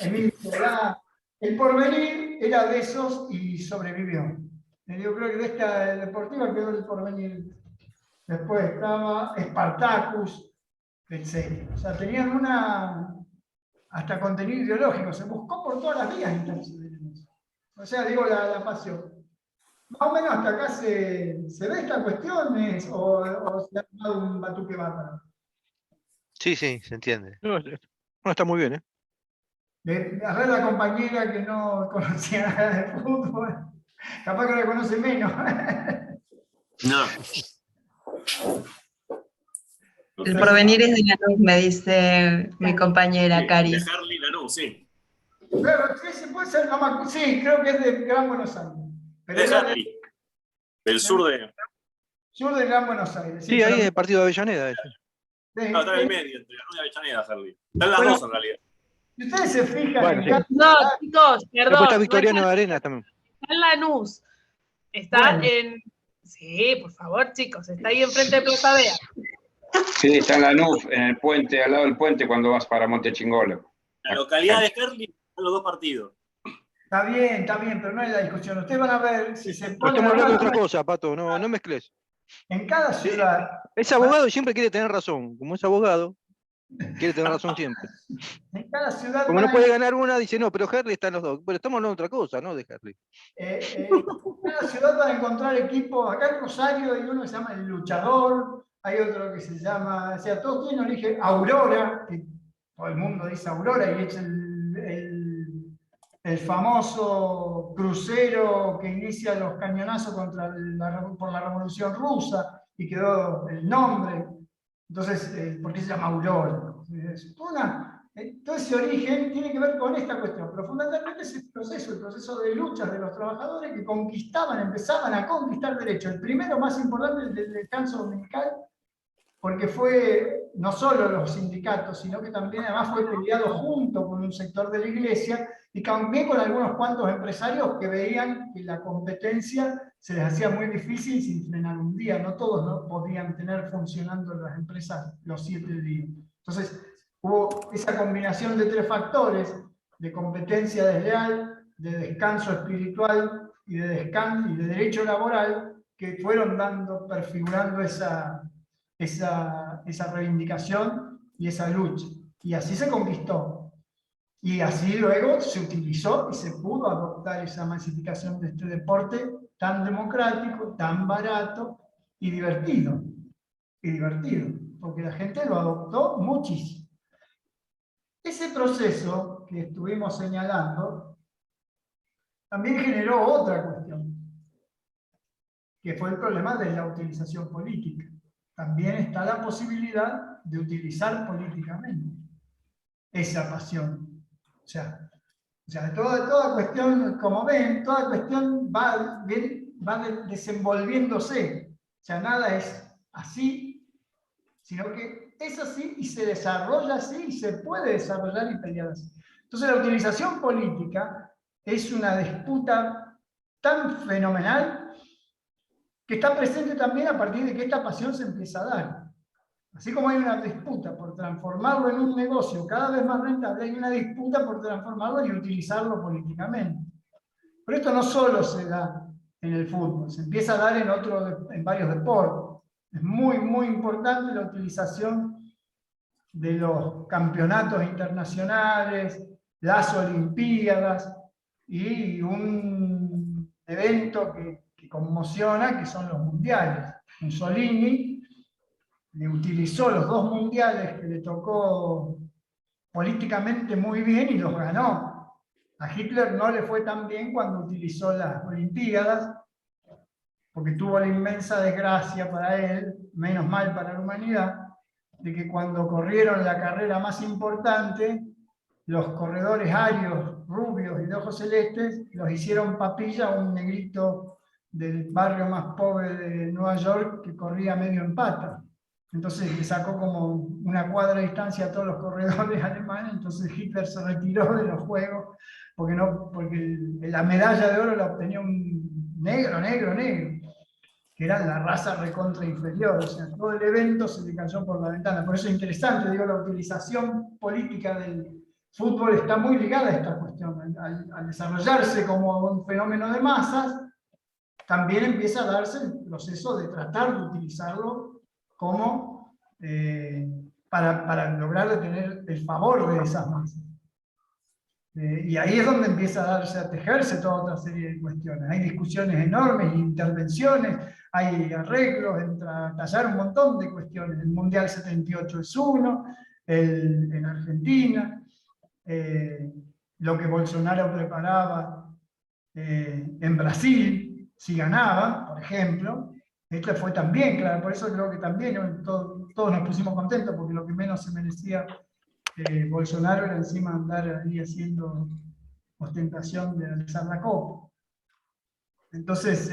Emilio Solá. El Porvenir era de esos y sobrevivió. Yo creo que de esta deportiva quedó el Porvenir. Después estaba Spartacus, etc. O sea, tenían hasta contenido ideológico. Se buscó por todas las vías interceder en eso. O sea, digo, la pasión. Más o menos hasta acá se ve esta cuestión o se ha dado un batuque bárbaro. Sí, sí, se entiende. No, está muy bien, ¿eh? A ver la compañera que no conocía nada de fútbol, capaz que la conoce menos. No. El Porvenir es de Lanús, me dice mi compañera Sí, Cari. de Harley Lanús, sí. Pero sí, puede ser, sí, creo que es de Gran Buenos Aires. Pero De era Harley. Del sur de. sur de Gran Buenos Aires. Sí, ahí en el partido de Avellaneda. Ese. No, está en el medio, entre Lanús y Avellaneda, Harley. Está en las dos en realidad. Si ustedes se fijan, Bueno, en sí. cada No, ciudad, chicos, Después perdón. está No Victoriano está, de Arenas también. está en Lanús. Está Bueno. en. Sí, por favor, chicos. Está ahí enfrente de Plaza Vea. Sí, está en Lanús, en el puente, al lado del puente cuando vas para Monte Chingolo. La localidad de Harley están los dos partidos. está bien, pero no es la discusión. Ustedes van a ver si se No ponen estamos hablando de otra a cosa, Pato, no mezcles. en cada ciudad. Es abogado y siempre quiere tener razón. Como es abogado, quiere tener razón siempre. En cada ciudad Como no van a puede ganar una, dice, no, pero Harley está en los dos. Pero estamos hablando de otra cosa, ¿no? De Harley. en cada ciudad van a encontrar equipos. Acá en Rosario hay uno que se llama El Luchador, hay otro que se llama, o sea, todos tienen origen Aurora, que todo el mundo dice Aurora, y es el famoso crucero que inicia los cañonazos por la Revolución Rusa, y quedó el nombre. Entonces, ¿por qué se llama Aurora? Todo ese origen tiene que ver con esta cuestión, pero fundamentalmente es el proceso de luchas de los trabajadores que empezaban a conquistar derechos. El primero más importante, el del descanso dominical, porque fue no solo los sindicatos, sino que también además fue peleado junto con un sector de la iglesia y también con algunos cuantos empresarios que veían que la competencia se les hacía muy difícil sin frenar un día. No todos no podían tener funcionando las empresas los 7 días. Entonces, hubo esa combinación de 3 factores, de competencia desleal, de descanso espiritual y de derecho laboral, que fueron perfigurando esa reivindicación y esa lucha. Y así se conquistó. Y así luego se utilizó y se pudo adoptar esa masificación de este deporte tan democrático, tan barato y divertido. Porque la gente lo adoptó muchísimo. Ese proceso que estuvimos señalando también generó otra cuestión, que fue el problema de la utilización política. También está la posibilidad de utilizar políticamente esa pasión. O sea toda cuestión, como ven, toda cuestión va desenvolviéndose. O sea, nada es así, sino que es así y se desarrolla así y se puede desarrollar y pelear así. Entonces la utilización política es una disputa tan fenomenal que está presente también a partir de que esta pasión se empieza a dar. Así como hay una disputa por transformarlo en un negocio cada vez más rentable, hay una disputa por transformarlo y utilizarlo políticamente. Pero esto no solo se da en el fútbol, se empieza a dar en varios deportes. Es muy, muy importante la utilización de los campeonatos internacionales, las Olimpiadas y un evento que conmociona, que son los mundiales. Mussolini le utilizó los 2 mundiales que le tocó políticamente muy bien y los ganó. A Hitler no le fue tan bien cuando utilizó las Olimpiadas, porque tuvo la inmensa desgracia para él, menos mal para la humanidad, de que cuando corrieron la carrera más importante, los corredores arios, rubios y de ojos celestes, los hicieron papilla a un negrito del barrio más pobre de Nueva York que corría medio en pata. Entonces le sacó como una cuadra de distancia a todos los corredores alemanes, entonces Hitler se retiró de los Juegos, porque la medalla de oro la obtenía un negro, que era la raza recontra inferior, o sea, todo el evento se le cayó por la ventana. Por eso es interesante, digo, la utilización política del fútbol está muy ligada a esta cuestión. Al desarrollarse como un fenómeno de masas, también empieza a darse el proceso de tratar de utilizarlo como para lograr tener el favor de esas masas. Y ahí es donde empieza a tejerse toda otra serie de cuestiones. Hay discusiones enormes, intervenciones, hay arreglos, entra a tallar un montón de cuestiones. El Mundial 78 es uno, en Argentina, lo que Bolsonaro preparaba en Brasil, si ganaba, por ejemplo. Esto fue también, claro, por eso creo que también todos nos pusimos contentos, porque lo que menos se merecía Bolsonaro era encima andar ahí haciendo ostentación de alzar la copa. Entonces,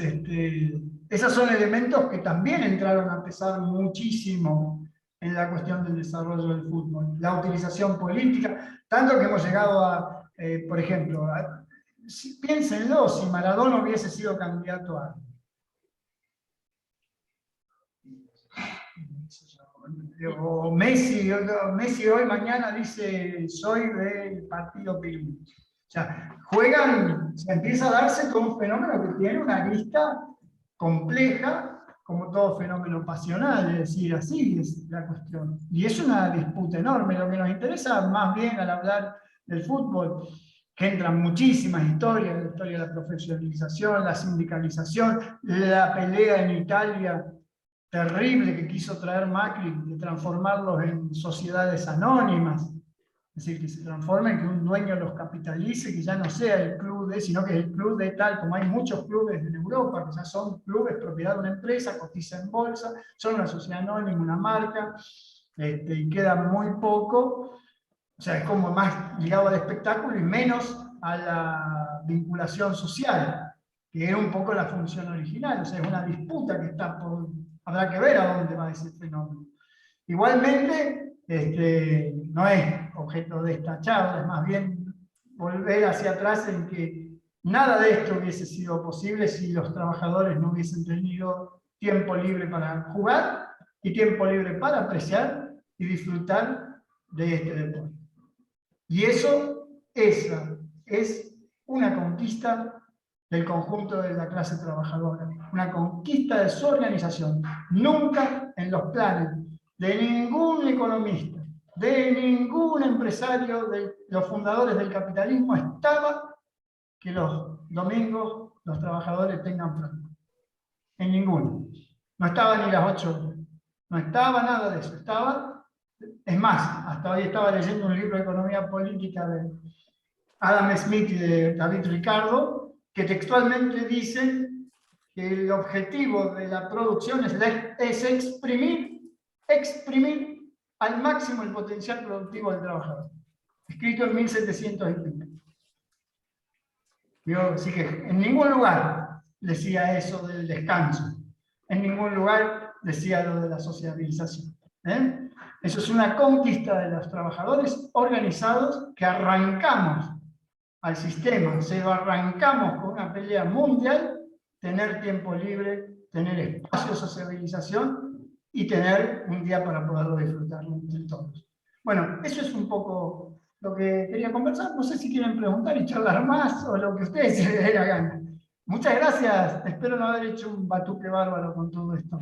esos son elementos que también entraron a pesar muchísimo en la cuestión del desarrollo del fútbol. La utilización política, tanto que hemos llegado a, por ejemplo, piénsenlo, si Maradona hubiese sido candidato a... O Messi hoy mañana dice soy del partido Perú. O sea, se empieza a darse todo un fenómeno que tiene una lista compleja, como todo fenómeno pasional, es decir, así es la cuestión. Y es una disputa enorme. Lo que nos interesa más bien al hablar del fútbol, que entran muchísimas historias, la historia de la profesionalización, la sindicalización, la pelea en Italia terrible que quiso traer Macri, de transformarlos en sociedades anónimas, es decir, que se transformen, que un dueño los capitalice, que ya no sea el club de, sino que es el club de tal, como hay muchos clubes en Europa, que ya son clubes propiedad de una empresa, cotiza en bolsa, son una sociedad anónima, una marca, y queda muy poco, o sea, es como más ligado al espectáculo y menos a la vinculación social, que era un poco la función original, o sea, es una disputa que está por... Habrá que ver a dónde va ese fenómeno. Igualmente, no es objeto de esta charla, es más bien volver hacia atrás en que nada de esto hubiese sido posible si los trabajadores no hubiesen tenido tiempo libre para jugar y tiempo libre para apreciar y disfrutar de este deporte. Y esa es una conquista del conjunto de la clase trabajadora, una conquista de su organización. Nunca en los planes de ningún economista, de ningún empresario, de los fundadores del capitalismo, estaba que los domingos los trabajadores tengan franco. En ninguno. No estaba ni las 8 horas. No estaba nada de eso. Es más, hasta hoy estaba leyendo un libro de economía política de Adam Smith y de David Ricardo, que textualmente dicen que el objetivo de la producción es exprimir al máximo el potencial productivo del trabajador. Escrito en 1700 y pico. Así que en ningún lugar decía eso del descanso, en ningún lugar decía lo de la sociabilización. Eso es una conquista de los trabajadores organizados que arrancamos al sistema, se lo arrancamos con una pelea mundial, tener tiempo libre tener espacio de sociabilización y tener un día para poderlo disfrutar entre todos. Bueno, eso es un poco lo que quería conversar. No sé si quieren preguntar y charlar más o lo que ustedes se les dé la gana. Muchas gracias. Espero no haber hecho un batuque bárbaro con todo esto.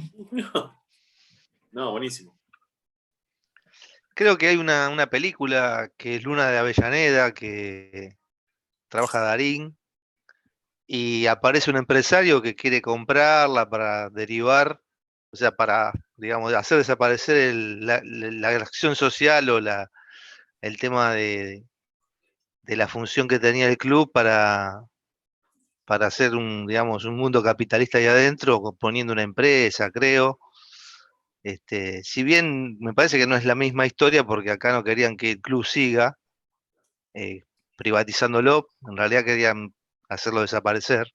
No, buenísimo. Creo que hay una película que es Luna de Avellaneda, que trabaja Darín, y aparece un empresario que quiere comprarla para derivar, o sea, para, digamos, hacer desaparecer la acción social o el tema de la función que tenía el club para hacer digamos, un mundo capitalista ahí adentro, poniendo una empresa, creo. Si bien me parece que no es la misma historia, porque acá no querían que el club siga privatizándolo, en realidad querían hacerlo desaparecer,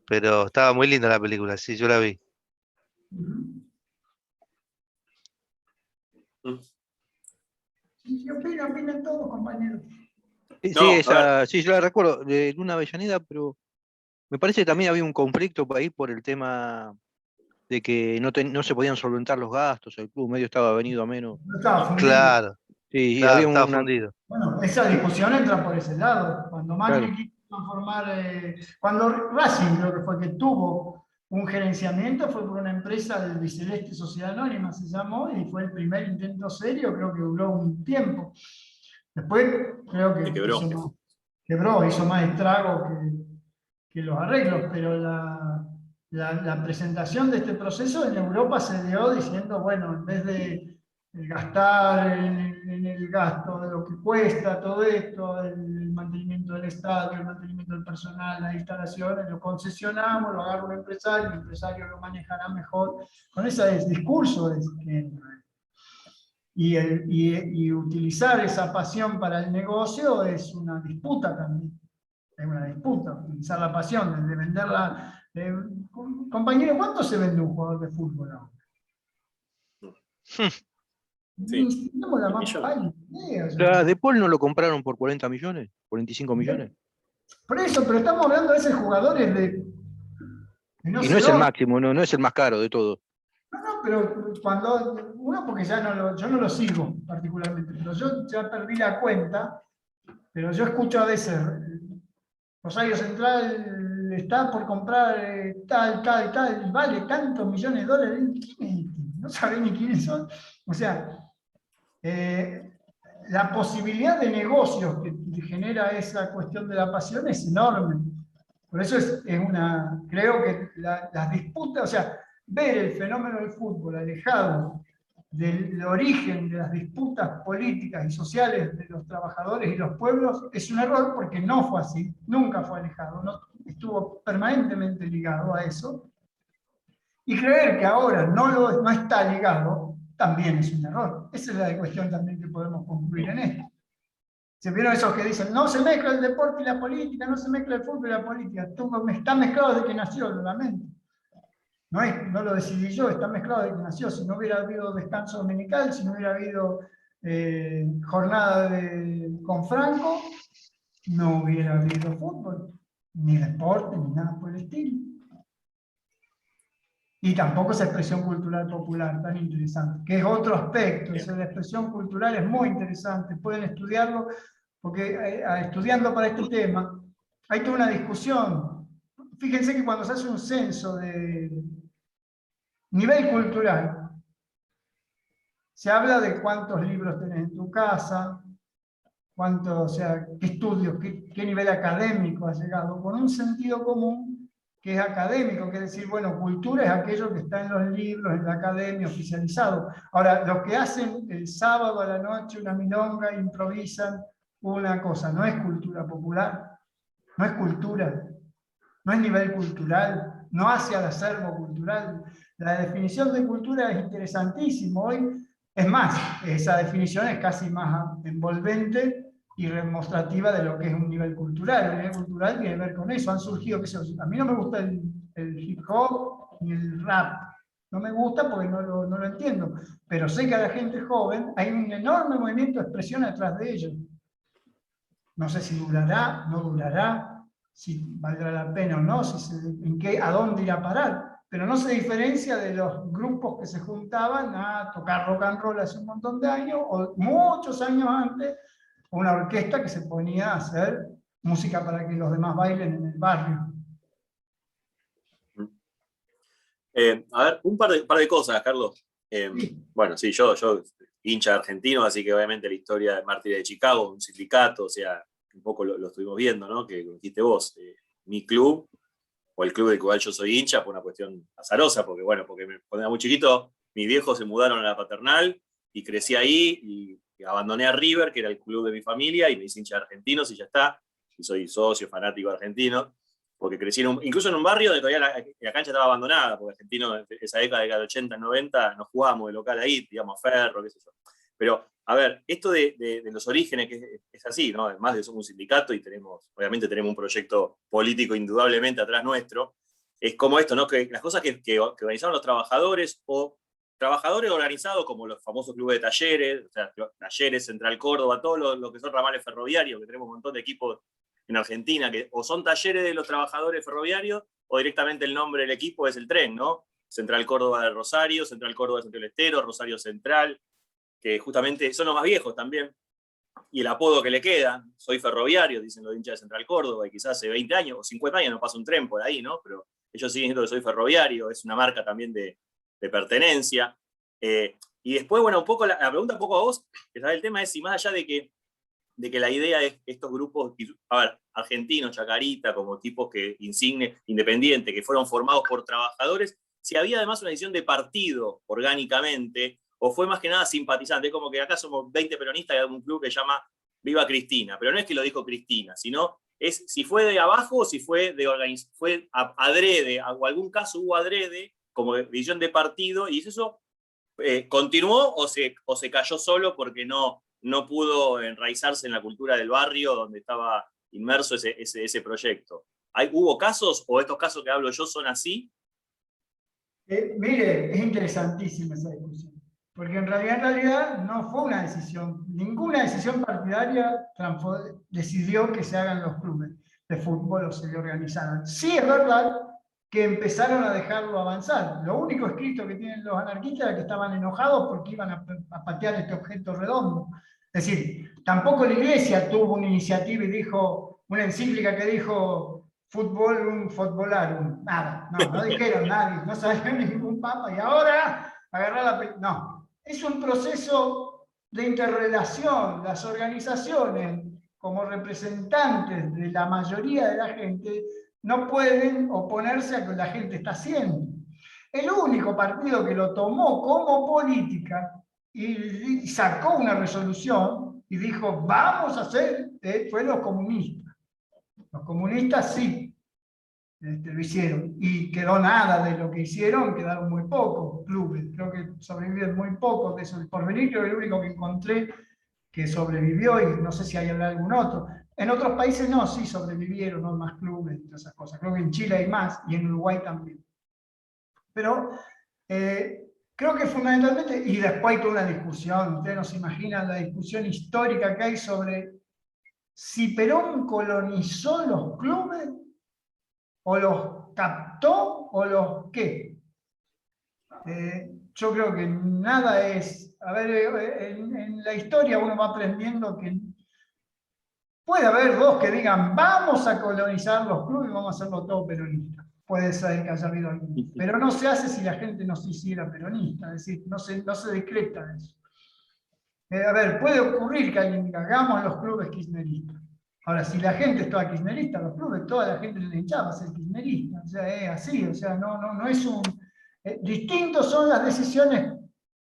pero estaba muy linda la película, sí, yo la vi. ¿Qué opinan todos, compañeros? Sí, No, sí, yo la recuerdo, de Luna Avellaneda, pero me parece que también había un conflicto ahí por el tema de que no se podían solventar los gastos, el club medio estaba venido a menos. No estaba fundido. Claro, Sí, y claro, había estaba una... fundido. Bueno, esa discusión entra por ese lado. Cuando Macri Claro. quiso transformar, cuando Racing creo que fue que tuvo un gerenciamiento, fue por una empresa del Biceleste Sociedad Anónima, se llamó, y fue el primer intento serio, creo que duró un tiempo. Después creo que se quebró. hizo más estrago que los arreglos, pero la presentación de este proceso en Europa se dio diciendo, bueno, en vez de gastar en el gasto de lo que cuesta todo esto, el mantenimiento del estadio, el mantenimiento del personal, las instalaciones, lo concesionamos, lo agarra un empresario, el empresario lo manejará mejor, con ese discurso y utilizar esa pasión para el negocio es una disputa también. Es una disputa, utilizar la pasión, de venderla. Compañero, ¿cuánto se vende un jugador de fútbol ahora? Sí. Tenemos la más Millones. pálida idea, o sea. ¿A De Paul no lo compraron por 40 millones? ¿45 millones? Por eso, pero estamos hablando de esos jugadores de no Y sé no es el dónde. máximo, no es el más caro de todos. No, pero cuando uno, porque ya yo no lo sigo particularmente, pero yo ya perdí la cuenta, pero yo escucho a veces, Rosario Central está por comprar tal, y vale tantos millones de dólares. ¿Quién es este? No saben ni quiénes son. O sea, la posibilidad de negocios que genera esa cuestión de la pasión es enorme. Por eso creo que las disputas, o sea, ver el fenómeno del fútbol alejado del origen de las disputas políticas y sociales de los trabajadores y los pueblos es un error, porque no fue así, nunca fue alejado, estuvo permanentemente ligado a eso. Y creer que ahora no está ligado también es un error. Esa es la cuestión también que podemos concluir en esto. ¿Se vieron esos que dicen, no se mezcla el deporte y la política, no se mezcla el fútbol y la política? Está mezclado desde que nació, lo lamento. No lo decidí yo, está mezclado desde que nació. Si no hubiera habido descanso dominical, si no hubiera habido jornada con Franco, no hubiera habido fútbol, ni deporte, ni nada por el estilo. Y tampoco esa expresión cultural popular tan interesante, que es otro aspecto. La expresión cultural es muy interesante, pueden estudiarlo, porque estudiando para este tema, hay toda una discusión. Fíjense que cuando se hace un censo de nivel cultural, se habla de cuántos libros tenés en tu casa, o sea, qué estudios, qué nivel académico has llegado, con un sentido común que es académico, que es decir, bueno, cultura es aquello que está en los libros, en la academia, oficializado. Ahora, los que hacen el sábado a la noche una milonga, improvisan una cosa, no es cultura popular, no es cultura, no es nivel cultural, no hace al acervo cultural. La definición de cultura es interesantísima hoy, es más, esa definición es casi más envolvente y demostrativa de lo que es un nivel cultural. El nivel cultural tiene que ver con eso. Han surgido, a mí no me gusta el hip hop ni el rap. No me gusta porque no lo entiendo. Pero sé que a la gente joven hay un enorme movimiento de expresión atrás de ellos. No sé si durará, no durará, si valdrá la pena o no, a dónde irá a parar. pero no se diferencia de los grupos que se juntaban a tocar rock and roll hace un montón de años, o muchos años antes, una orquesta que se ponía a hacer música para que los demás bailen en el barrio. A ver, un par de cosas, Carlos. Bueno, sí, yo hincha argentino, así que obviamente la historia de Mártires de Chicago, un sindicato, o sea, un poco lo estuvimos viendo, ¿no? Que dijiste vos, mi club, o el club del cual yo soy hincha, por una cuestión azarosa, porque cuando era muy chiquito, mis viejos se mudaron a la Paternal, y crecí ahí, y abandoné a River, que era el club de mi familia, y me hice hincha de Argentinos, y ya está, y soy socio, fanático argentino, porque crecí incluso en un barrio donde todavía la cancha estaba abandonada, porque Argentino, esa década del 80, 90, nos jugábamos de local ahí, digamos, a Ferro, qué sé yo. Pero, a ver, esto de los orígenes, que es así, ¿no? Además de somos un sindicato y obviamente tenemos un proyecto político indudablemente atrás nuestro, es como esto, ¿no? Que las cosas que organizaron los trabajadores, o trabajadores organizados como los famosos clubes de talleres, o sea, Talleres, Central Córdoba, todos los que son ramales ferroviarios, que tenemos un montón de equipos en Argentina, que o son talleres de los trabajadores ferroviarios, o directamente el nombre del equipo es el tren, ¿no? Central Córdoba de Rosario, Central Córdoba de Santiago del Estero, Rosario Central, que justamente son los más viejos también, y el apodo que le queda, soy ferroviario, dicen los hinchas de Central Córdoba, y quizás hace 20 años o 50 años no pasa un tren por ahí, ¿no? Pero ellos siguen diciendo que soy ferroviario, es una marca también de pertenencia. Y después, bueno, un poco la pregunta un poco a vos, que sabe el tema, es si más allá de que la idea es estos grupos, a ver, argentinos, Chacarita, como tipos independientes, que fueron formados por trabajadores, si había además una decisión de partido orgánicamente, o fue más que nada simpatizante, es como que acá somos 20 peronistas y hay un club que se llama Viva Cristina, pero no es que lo dijo Cristina, sino es si fue de abajo o si fue fue adrede, o algún caso hubo adrede, como decisión de partido, y eso continuó o se cayó solo porque no pudo enraizarse en la cultura del barrio donde estaba inmerso ese proyecto. ¿Hubo casos, o estos casos que hablo yo son así? Mire, es interesantísima esa discusión, porque en realidad no fue una decisión, ninguna decisión partidaria decidió que se hagan los clubes de fútbol o se organizaron. Sí es verdad que empezaron a dejarlo avanzar. Lo único escrito que tienen los anarquistas era que estaban enojados porque iban a patear este objeto redondo. Es decir, tampoco la Iglesia tuvo una iniciativa y dijo, una encíclica que dijo fútbol, un futbolarum. Nada, no dijeron nadie, no salió ningún papa y ahora agarrar la... No, es un proceso de interrelación. Las organizaciones, como representantes de la mayoría de la gente, no pueden oponerse a lo que la gente está haciendo. El único partido que lo tomó como política y sacó una resolución y dijo, vamos a hacer, fue los comunistas. Los comunistas sí lo hicieron, y quedó nada de lo que hicieron, quedaron muy pocos clubes, creo que sobreviven muy pocos de eso. El Porvenir creo que es el único que encontré que sobrevivió, y no sé si hay algún otro. En otros países no, sí sobrevivieron, no más clubes y todas esas cosas. Creo que en Chile hay más y en Uruguay también. Pero creo que fundamentalmente, y después hay toda una discusión, ustedes no se imaginan la discusión histórica que hay sobre si Perón colonizó los clubes, o los captó, o los qué. Yo creo que nada es... A ver, en la historia uno va aprendiendo que puede haber dos que digan, vamos a colonizar los clubes y vamos a hacerlo todo peronista. Puede ser que haya habido alguno. Pero no se hace si la gente no se hiciera peronista, es decir, no se decreta eso. A ver, puede ocurrir que alguien diga, hagamos los clubes kirchneristas. Ahora, si la gente es toda kirchnerista, los clubes, toda la gente le hinchaba a ser kirchnerista. O sea, es así, o sea, no es un... distintos son las decisiones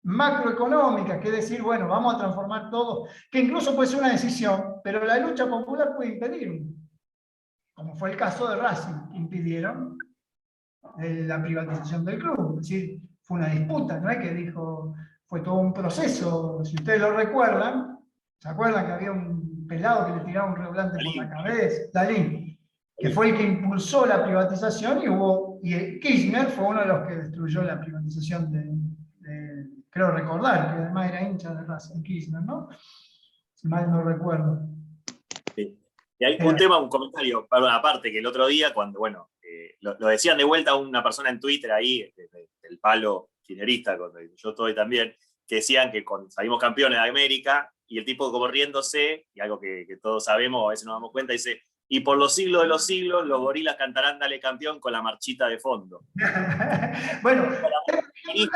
macroeconómicas, que es decir, bueno, vamos a transformar todo, que incluso puede ser una decisión, pero la lucha popular puede impedirlo. Como fue el caso de Racing, que impidieron la privatización del club. Es decir, fue una disputa, no es que dijo, fue todo un proceso. Si ustedes lo recuerdan, ¿se acuerdan que había un pelado que le tiraba un redoblante por la cabeza? Dalín, que fue el que impulsó la privatización, y Kirchner fue uno de los que destruyó la privatización creo recordar, que además era hincha de Racing Kirchner, ¿no? Si mal no recuerdo. Sí. Y hay un tema, un comentario, aparte, que el otro día, cuando, bueno, lo decían de vuelta una persona en Twitter ahí, del palo kirchnerista, donde yo estoy también, que decían que salimos campeones de América, y el tipo como riéndose, y algo que todos sabemos, a veces nos damos cuenta, dice, y por los siglos de los siglos, los gorilas cantarán Dale Campeón con la marchita de fondo. Bueno, el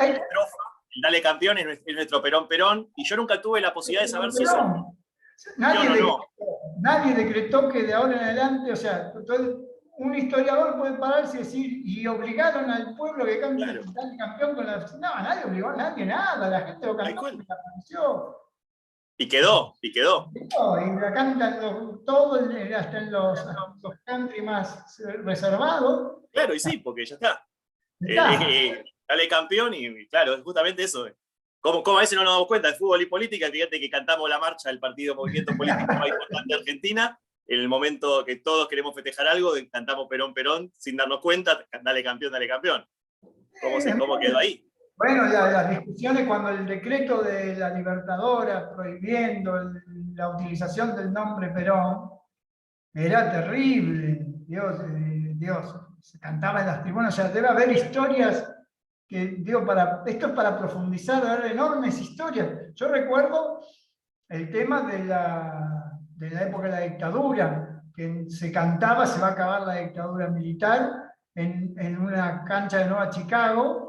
Dale Campeón es nuestro Perón Perón, y yo nunca tuve la posibilidad de saber si eso... Nadie decretó que de ahora en adelante, o sea, un historiador puede pararse y decir, y obligaron al pueblo que cante el Dale Campeón con la... No, nadie obligó a nadie, nada, la gente lo cantó y la pronunció. Y quedó. Y la cantan hasta en los country más reservados. Claro, y sí, porque ya está. Dale Campeón, y claro, es justamente eso. Como a veces no nos damos cuenta de fútbol y política, fíjate que cantamos la marcha del partido movimiento político más importante de Argentina, en el momento que todos queremos festejar algo, cantamos Perón, Perón, sin darnos cuenta, Dale Campeón, Dale Campeón. ¿Cómo quedó ahí? Bueno, las discusiones cuando el decreto de la Libertadora prohibiendo la utilización del nombre Perón, era terrible. Dios, se cantaba en las tribunas, o sea, debe haber historias que, digo, esto es para profundizar, haber enormes historias. Yo recuerdo el tema de la época de la dictadura, que se cantaba, se va a acabar la dictadura militar, en una cancha de Nueva Chicago,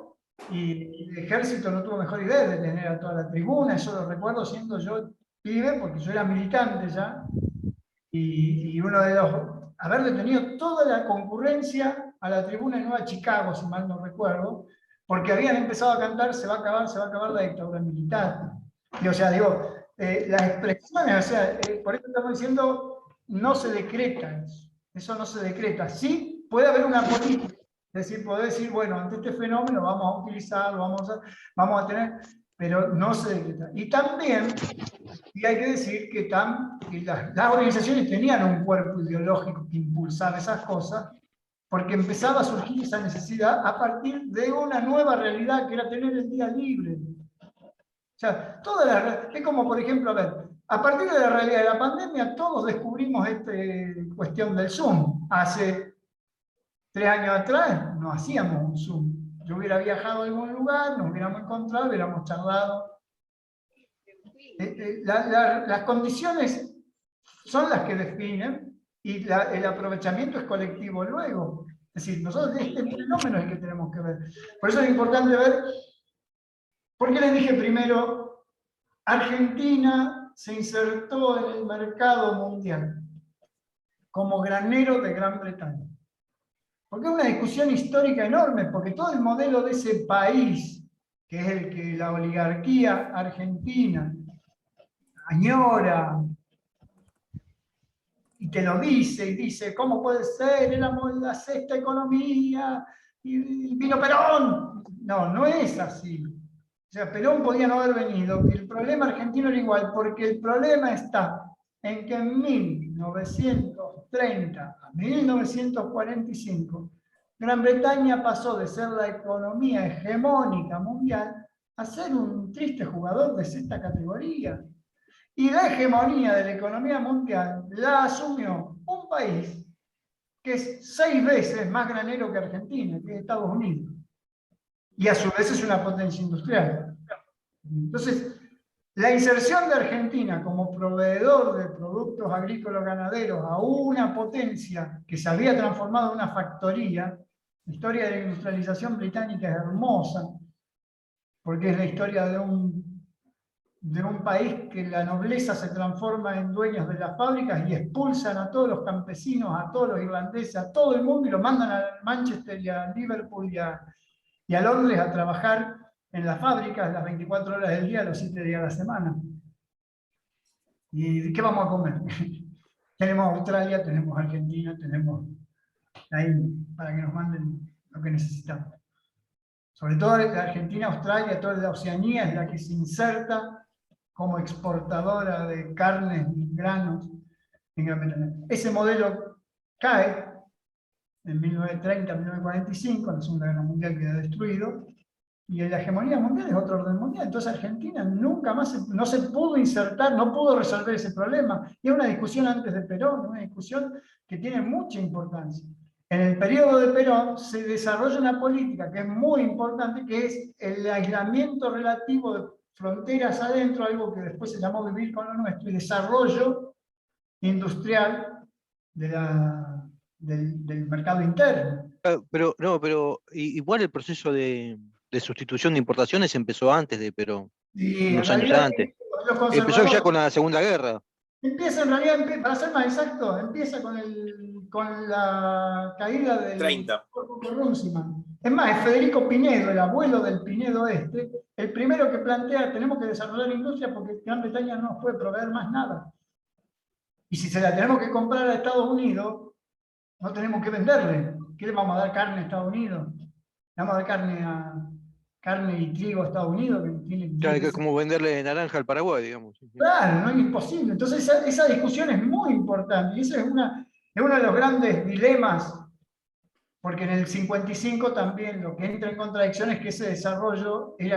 y el ejército no tuvo mejor idea de tener a toda la tribuna. Eso lo recuerdo siendo yo pibe, porque yo era militante ya, y uno de haber detenido toda la concurrencia a la tribuna de Nueva Chicago, si mal no recuerdo, porque habían empezado a cantar se va a acabar la dictadura militar. Y, o sea, digo, las expresiones, o sea, por eso estamos diciendo, no se decreta eso no se decreta. Sí puede haber una política, es decir, poder decir, bueno, ante este fenómeno vamos a utilizarlo, vamos a tener, pero no se decreta. Y también, y hay que decir que las organizaciones tenían un cuerpo ideológico que impulsaba esas cosas, porque empezaba a surgir esa necesidad a partir de una nueva realidad que era tener el día libre. O sea, es como, por ejemplo, a partir de la realidad de la pandemia, todos descubrimos esta cuestión del Zoom. Hace 3 años atrás no hacíamos un Zoom. Yo hubiera viajado a algún lugar, nos hubiéramos encontrado, hubiéramos charlado. Las condiciones son las que definen, y el aprovechamiento es colectivo luego. Es decir, nosotros este fenómeno es el que tenemos que ver. Por eso es importante ver, ¿por qué les dije primero? Argentina se insertó en el mercado mundial como granero de Gran Bretaña. Porque es una discusión histórica enorme, porque todo el modelo de ese país, que es el que la oligarquía argentina añora, y te lo dice, y dice, ¿cómo puede ser? Éramos la 6ª economía, y vino Perón. No es así. O sea, Perón podía no haber venido, y el problema argentino era igual, porque el problema está en que en 1930 a 1945, Gran Bretaña pasó de ser la economía hegemónica mundial a ser un triste jugador de 6ª categoría. Y la hegemonía de la economía mundial la asumió un país que es 6 veces más granero que Argentina, que es Estados Unidos. Y a su vez es una potencia industrial. Entonces, la inserción de Argentina como proveedor de productos agrícolas ganaderos a una potencia que se había transformado en una factoría, la historia de la industrialización británica es hermosa, porque es la historia de un país que la nobleza se transforma en dueños de las fábricas y expulsan a todos los campesinos, a todos los irlandeses, a todo el mundo, y lo mandan a Manchester y a Liverpool y a Londres a trabajar en las fábricas las 24 horas del día, los 7 días a la semana. ¿Y qué vamos a comer? Tenemos Australia, tenemos Argentina, tenemos ahí para que nos manden lo que necesitamos. Sobre todo la Argentina, Australia, toda la Oceanía es la que se inserta como exportadora de carnes y granos en Gran Bretaña. Ese modelo cae en 1930, 1945, la Segunda Guerra Mundial queda destruido, y la hegemonía mundial es otro orden mundial. Entonces Argentina nunca más no se pudo insertar, no pudo resolver ese problema. Y es una discusión antes de Perón, una discusión que tiene mucha importancia. En el periodo de Perón se desarrolla una política que es muy importante, que es el aislamiento relativo de fronteras adentro, algo que después se llamó Vivir con lo Nuestro, y desarrollo industrial del mercado interno. Pero, no, pero igual el proceso de sustitución de importaciones empezó antes de Perón, Y en unos años realidad antes. los Empezó ya conservadores- con la Segunda Guerra. Empieza en realidad, para ser más exacto, empieza con la caída del 30. Runciman. Es más, es Federico Pinedo, el abuelo del Pinedo el primero que plantea, tenemos que desarrollar industria porque Gran Bretaña no nos puede proveer más nada. Y si se la tenemos que comprar a Estados Unidos, no tenemos que venderle. ¿Qué le vamos a dar carne a Estados Unidos? ¿Le vamos a dar carne y trigo a Estados Unidos? Que tiene Claro, que es como venderle naranja al Paraguay, digamos. Claro, no es imposible. Entonces esa discusión es muy importante y ese es uno de los grandes dilemas, porque en el 55 también lo que entra en contradicción es que ese desarrollo es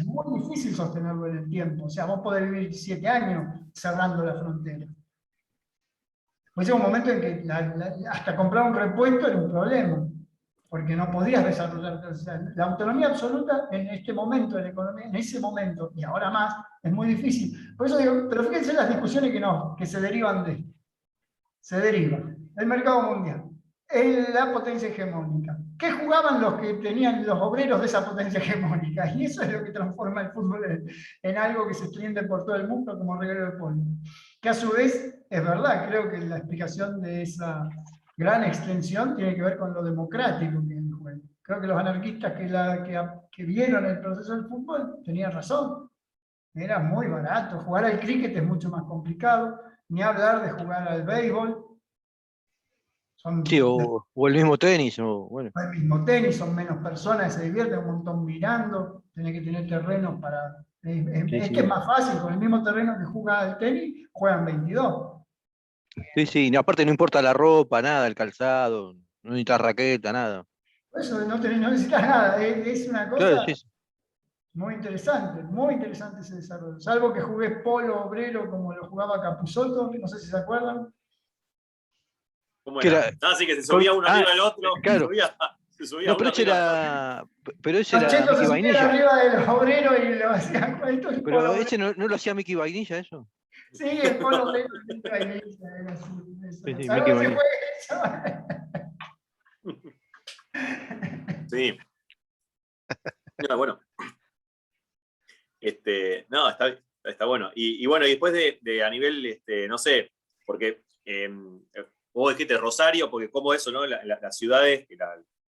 muy difícil sostenerlo en el tiempo. O sea, vos podés vivir 7 años cerrando la frontera. Pues llega un momento en que hasta comprar un repuesto era un problema, porque no podías desarrollar. O sea, la autonomía absoluta en este momento de la economía, en ese momento, y ahora más, es muy difícil. Por eso digo, pero fíjense las discusiones que se derivan de esto. Se derivan del mercado mundial, en la potencia hegemónica. ¿Qué jugaban los que tenían los obreros de esa potencia hegemónica? Y eso es lo que transforma el fútbol en algo que se extiende por todo el mundo como regalo de polvo. Que a su vez, es verdad, creo que la explicación de esa gran extensión tiene que ver con lo democrático que hay en juego. Creo que los anarquistas que vieron el proceso del fútbol tenían razón. Era muy barato. Jugar al cricket es mucho más complicado. Ni hablar de jugar al béisbol. Sí, o el mismo tenis, o bueno. El mismo tenis, son menos personas, se divierten un montón mirando, tenés que tener terrenos para... Es que es más fácil, con el mismo terreno que juega al tenis, juegan 22. Sí, sí, aparte no importa la ropa, nada, el calzado, no necesitas raqueta, nada. Por eso no necesitas nada, es una cosa Claro, sí. muy interesante ese desarrollo. Salvo que jugué polo obrero como lo jugaba Capusotto, no sé si se acuerdan. ¿Cómo era? Así que se subía uno arriba del otro. Claro. Se subía No, uno pero ese era Pacheco se Mickey subía Vainilla. arriba de los obreros y lo hacía. Pero ese no lo hacía Mickey Vainilla, eso. Sí, el polo obrero de Mickey Vainilla era así. Sí, sí, ¿Sabes Mickey qué fue eso? Sí. No, bueno. No, está bueno. Y bueno, y después de a nivel, no sé, porque vos dijiste Rosario, porque como eso, ¿no? Las ciudades,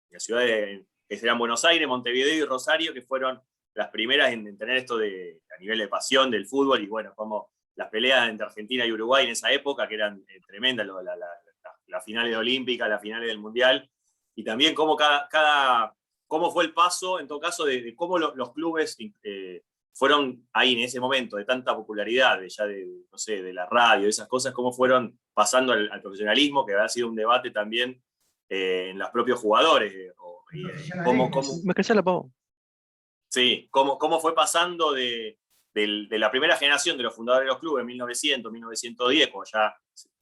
las ciudades que serán Buenos Aires, Montevideo y Rosario, que fueron las primeras en tener esto a nivel de pasión del fútbol, y bueno, como las peleas entre Argentina y Uruguay en esa época, que eran tremendas, las finales olímpicas, las finales del Mundial, y también cómo cómo fue el paso, en todo caso, de cómo los clubes fueron ahí en ese momento de tanta popularidad, no sé, de la radio, de esas cosas, cómo fueron pasando al profesionalismo, que había sido un debate también en los propios jugadores. Me casé la pavo. Sí, cómo fue pasando de la primera generación de los fundadores de los clubes, 1900, 1910, cuando ya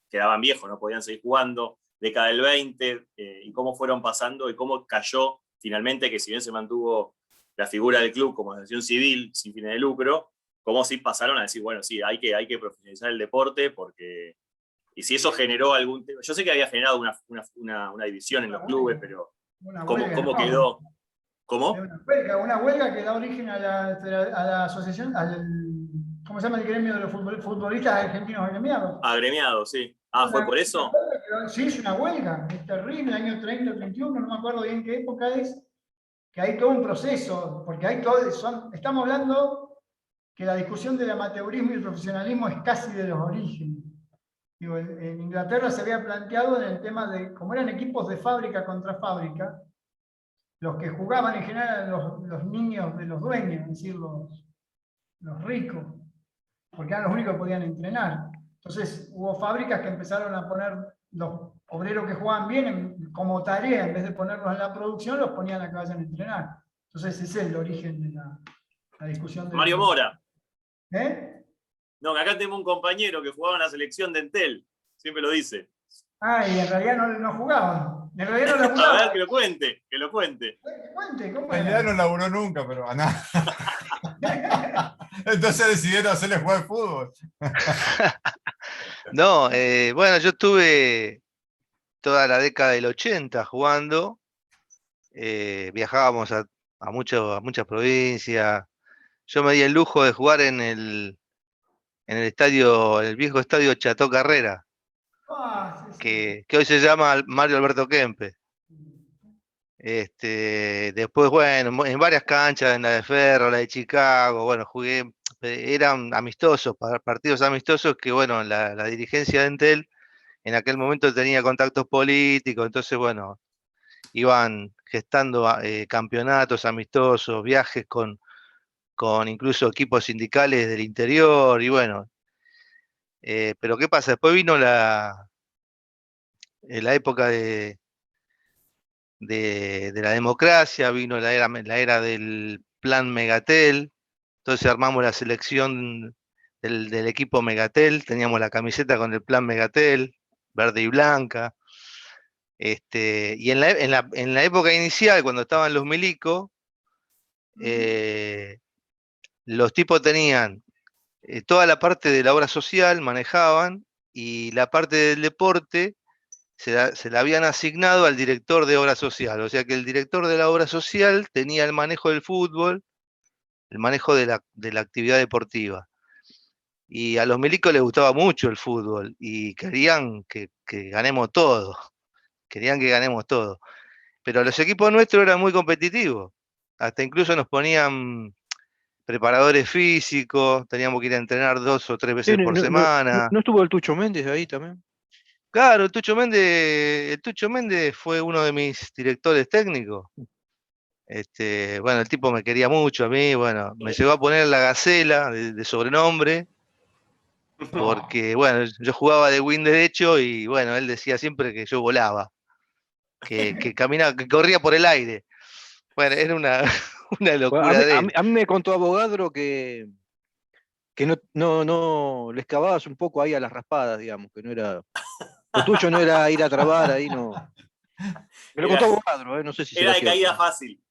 quedaban viejos, no podían seguir jugando, década del 20, y cómo fueron pasando y cómo cayó finalmente, que si bien se mantuvo la figura del club como asociación civil sin fines de lucro, cómo sí pasaron a decir, bueno, sí, hay que profesionalizar el deporte, porque, y si eso generó algún tema, yo sé que había generado una división en los clubes, pero ¿cómo quedó? ¿Cómo? Una huelga que da origen a la asociación, ¿cómo se llama el gremio de los futbolistas argentinos agremiados? Agremiados, sí. Ah, ¿fue por eso? Sí, es una huelga, es terrible, año 30, 31, no me acuerdo bien qué época es, que hay todo un proceso, porque hay todo, estamos hablando que la discusión del amateurismo y el profesionalismo es casi de los orígenes. Digo, en Inglaterra se había planteado en el tema de, como eran equipos de fábrica contra fábrica, los que jugaban en general eran los niños de los dueños, es decir, los ricos, porque eran los únicos que podían entrenar. Entonces hubo fábricas que empezaron a poner los obreros que jugaban bien como tarea, en vez de ponerlos en la producción, los ponían a que vayan a entrenar. Entonces ese es el origen de la discusión. Mario Mora. ¿Eh? No, que acá tengo un compañero que jugaba en la selección de Entel, siempre lo dice. Ah, y en realidad no jugaban. En realidad no A laburaba. ver, que lo cuente, que lo cuente. Cuente, ¿cómo En realidad era? no laburó nunca, pero nada. Entonces decidieron hacerle jugar fútbol. No, bueno, yo estuve toda la década del 80 jugando. Viajábamos a muchas provincias. Yo me di el lujo de jugar en el estadio, el viejo estadio Chateau Carrera, Ah, sí, sí. que hoy se llama Mario Alberto Kempe. Después, bueno, en varias canchas, en la de Ferro, la de Chicago, bueno, jugué, eran amistosos, partidos amistosos que, bueno, la dirigencia de Entel en aquel momento tenía contactos políticos, entonces, bueno, iban gestando campeonatos amistosos, viajes con incluso equipos sindicales del interior, y bueno, pero ¿qué pasa? Después vino la época de la democracia, vino la era del plan Megatel, entonces armamos la selección del equipo Megatel, teníamos la camiseta con el plan Megatel, verde y blanca. Y en la época inicial, cuando estaban los milicos, los tipos tenían toda la parte de la obra social, manejaban, y la parte del deporte se la habían asignado al director de obra social. O sea que el director de la obra social tenía el manejo del fútbol, el manejo de la actividad deportiva. Y a los milicos les gustaba mucho el fútbol y querían que ganemos todo. Querían que ganemos todo. Pero los equipos nuestros eran muy competitivos. Hasta incluso nos ponían preparadores físicos, teníamos que ir a entrenar 2 o 3 veces por semana. ¿No estuvo el Tucho Méndez ahí también? Claro, el Tucho Méndez fue uno de mis directores técnicos. Bueno, el tipo me quería mucho a mí, bueno, me llegó a poner la Gacela de sobrenombre, porque, bueno, yo jugaba de wing derecho y, bueno, él decía siempre que yo volaba, que caminaba, que corría por el aire. Bueno, era una Bueno, locura de él. a mí me contó Avogadro que no le excavabas un poco ahí a las raspadas, digamos, que no era. Lo tuyo no era ir a trabar ahí, no. Me lo contó Avogadro, no sé si Era será de cierto. caída fácil.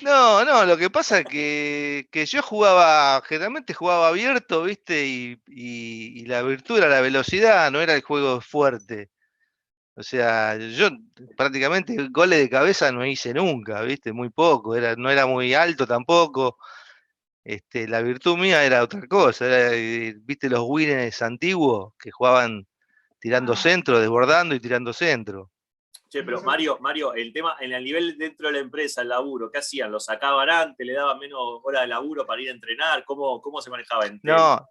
No, lo que pasa es que yo generalmente jugaba abierto, ¿viste? Y la virtud era la velocidad, no era el juego fuerte. O sea, yo prácticamente goles de cabeza no hice nunca, ¿viste? Muy poco, no era muy alto tampoco. La virtud mía era otra cosa, ¿viste los winners antiguos que jugaban tirando centro, desbordando y tirando centro? Che, pero Mario, el tema, en el nivel dentro de la empresa, el laburo, ¿qué hacían? ¿Lo sacaban antes? ¿Le daban menos horas de laburo para ir a entrenar? ¿Cómo se manejaba en Entel? No,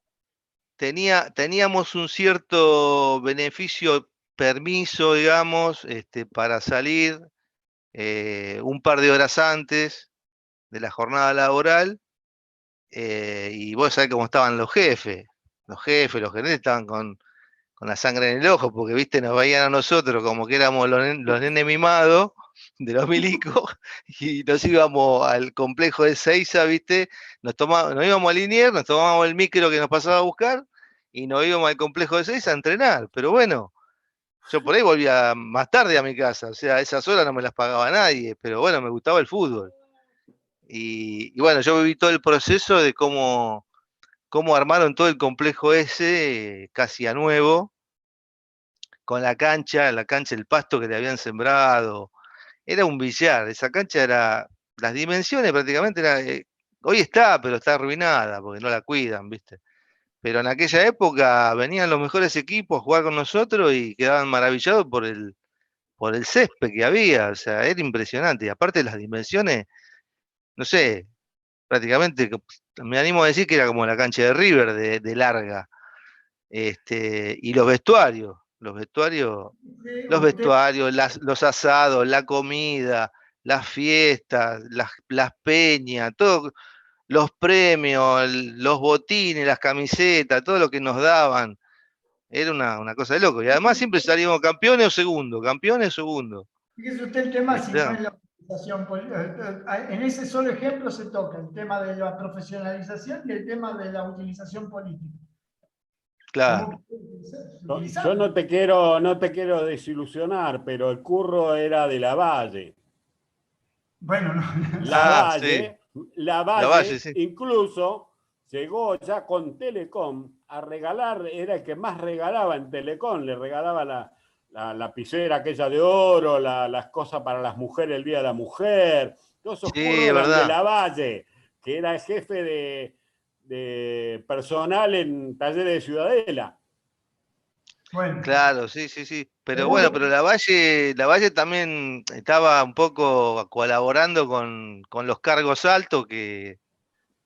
teníamos un cierto beneficio, permiso, digamos, para salir un par de horas antes de la jornada laboral, y vos sabés cómo estaban los jefes, los gerentes estaban con la sangre en el ojo, porque, viste, nos veían a nosotros como que éramos los nenes mimados de los milicos, y nos íbamos al complejo de Seiza, viste, nos íbamos a Liniers, nos tomábamos el micro que nos pasaba a buscar, y nos íbamos al complejo de Seiza a entrenar, pero bueno, yo por ahí volvía más tarde a mi casa, o sea, esas horas no me las pagaba nadie, pero bueno, me gustaba el fútbol. Y bueno, yo viví todo el proceso de cómo armaron todo el complejo ese, casi a nuevo, con la cancha, el pasto que le habían sembrado. Era un billar, esa cancha las dimensiones prácticamente hoy está, pero está arruinada, porque no la cuidan, ¿viste? Pero en aquella época venían los mejores equipos a jugar con nosotros y quedaban maravillados por el césped que había, o sea, era impresionante. Y aparte las dimensiones, no sé, prácticamente, me animo a decir que era como la cancha de River de larga. Y los vestuarios, los asados, la comida, las fiestas, las peñas, todo, los premios, los botines, las camisetas, todo lo que nos daban. Era una cosa de loco. Y además siempre salíamos campeones o segundo. Fíjese usted el tema, si no es la utilización en ese solo ejemplo se toca el tema de la profesionalización y el tema de la utilización política. Claro. Yo no te quiero desilusionar, pero el Curro era de Lavalle. Bueno, no. Lavalle, sí. Lavalle, Lavalle, sí. incluso llegó ya con Telecom a regalar, era el que más regalaba en Telecom, le regalaba la lapicera aquella de oro, las cosas para las mujeres, el Día de la Mujer, todos esos Sí, curros es eran de verdad. Lavalle, que era el jefe de personal en Talleres de Ciudadela. Bueno, Claro, sí, sí, sí. Pero seguro. bueno, pero Lavalle también estaba un poco colaborando con los cargos altos que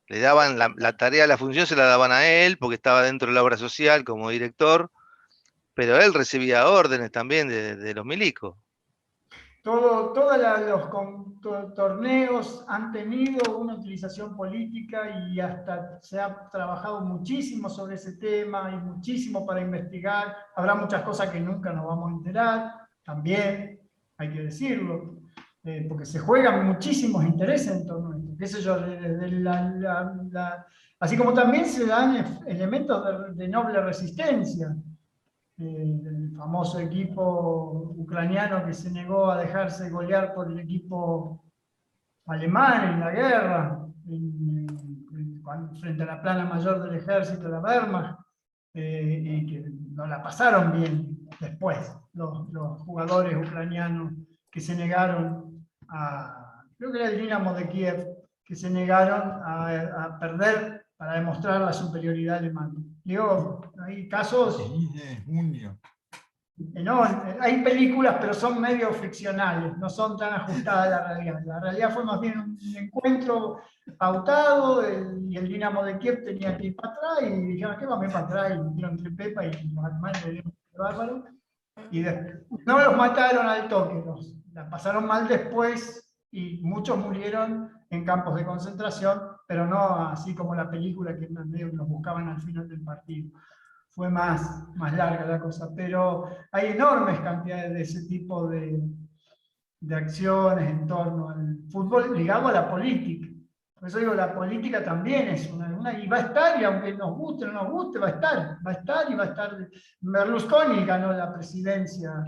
le daban la tarea, la función se la daban a él, porque estaba dentro de la obra social como director, pero él recibía órdenes también de los milicos. Todos los torneos han tenido una utilización política y hasta se ha trabajado muchísimo sobre ese tema y muchísimo para investigar. Habrá muchas cosas que nunca nos vamos a enterar, también hay que decirlo, porque se juegan muchísimos intereses en torno a esto. ¿Qué sé yo? Así como también se dan elementos de noble resistencia. El famoso equipo ucraniano que se negó a dejarse golear por el equipo alemán en la guerra, frente a la plana mayor del ejército, la Wehrmacht, y que no la pasaron bien después, los jugadores ucranianos que se negaron creo que era el Dinamo de Kiev, que se negaron a perder para demostrar la superioridad alemana. Digo, hay casos... Junio. No, hay películas, pero son medio ficcionales, no son tan ajustadas a la realidad. La realidad fue más bien un encuentro pautado, y el Dinamo de Kiev tenía que ir para atrás, y dijeron, ¿qué vamos para atrás? Y dieron tripepa, y los alemanes le dieron bárbaro. Y no los mataron al toque, la pasaron mal después, y muchos murieron en campos de concentración, pero no así como la película que medio los buscaban al final del partido. Fue más larga la cosa, pero hay enormes cantidades de ese tipo de acciones en torno al fútbol ligado a la política. Por eso digo, la política también es y va a estar, y aunque nos guste o no nos guste, va a estar y va a estar. Berlusconi ganó la presidencia.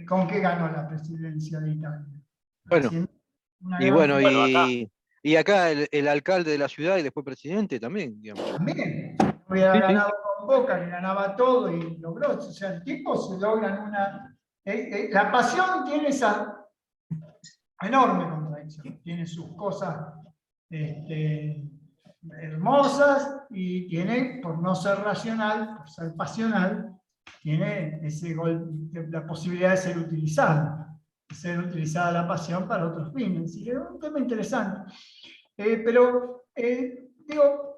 ¿Con qué ganó la presidencia de Italia? Bueno, y gran... bueno, y acá el alcalde de la ciudad y después presidente también, digamos. También hubiera ganado con Boca, que ganaba todo y logró. O sea, el tipo se logran una... la pasión tiene esa enorme contradicción. Tiene sus cosas hermosas y tiene, por no ser racional, por ser pasional, tiene la posibilidad de ser utilizada la pasión para otros fines. Así que es un tema interesante. Pero, digo,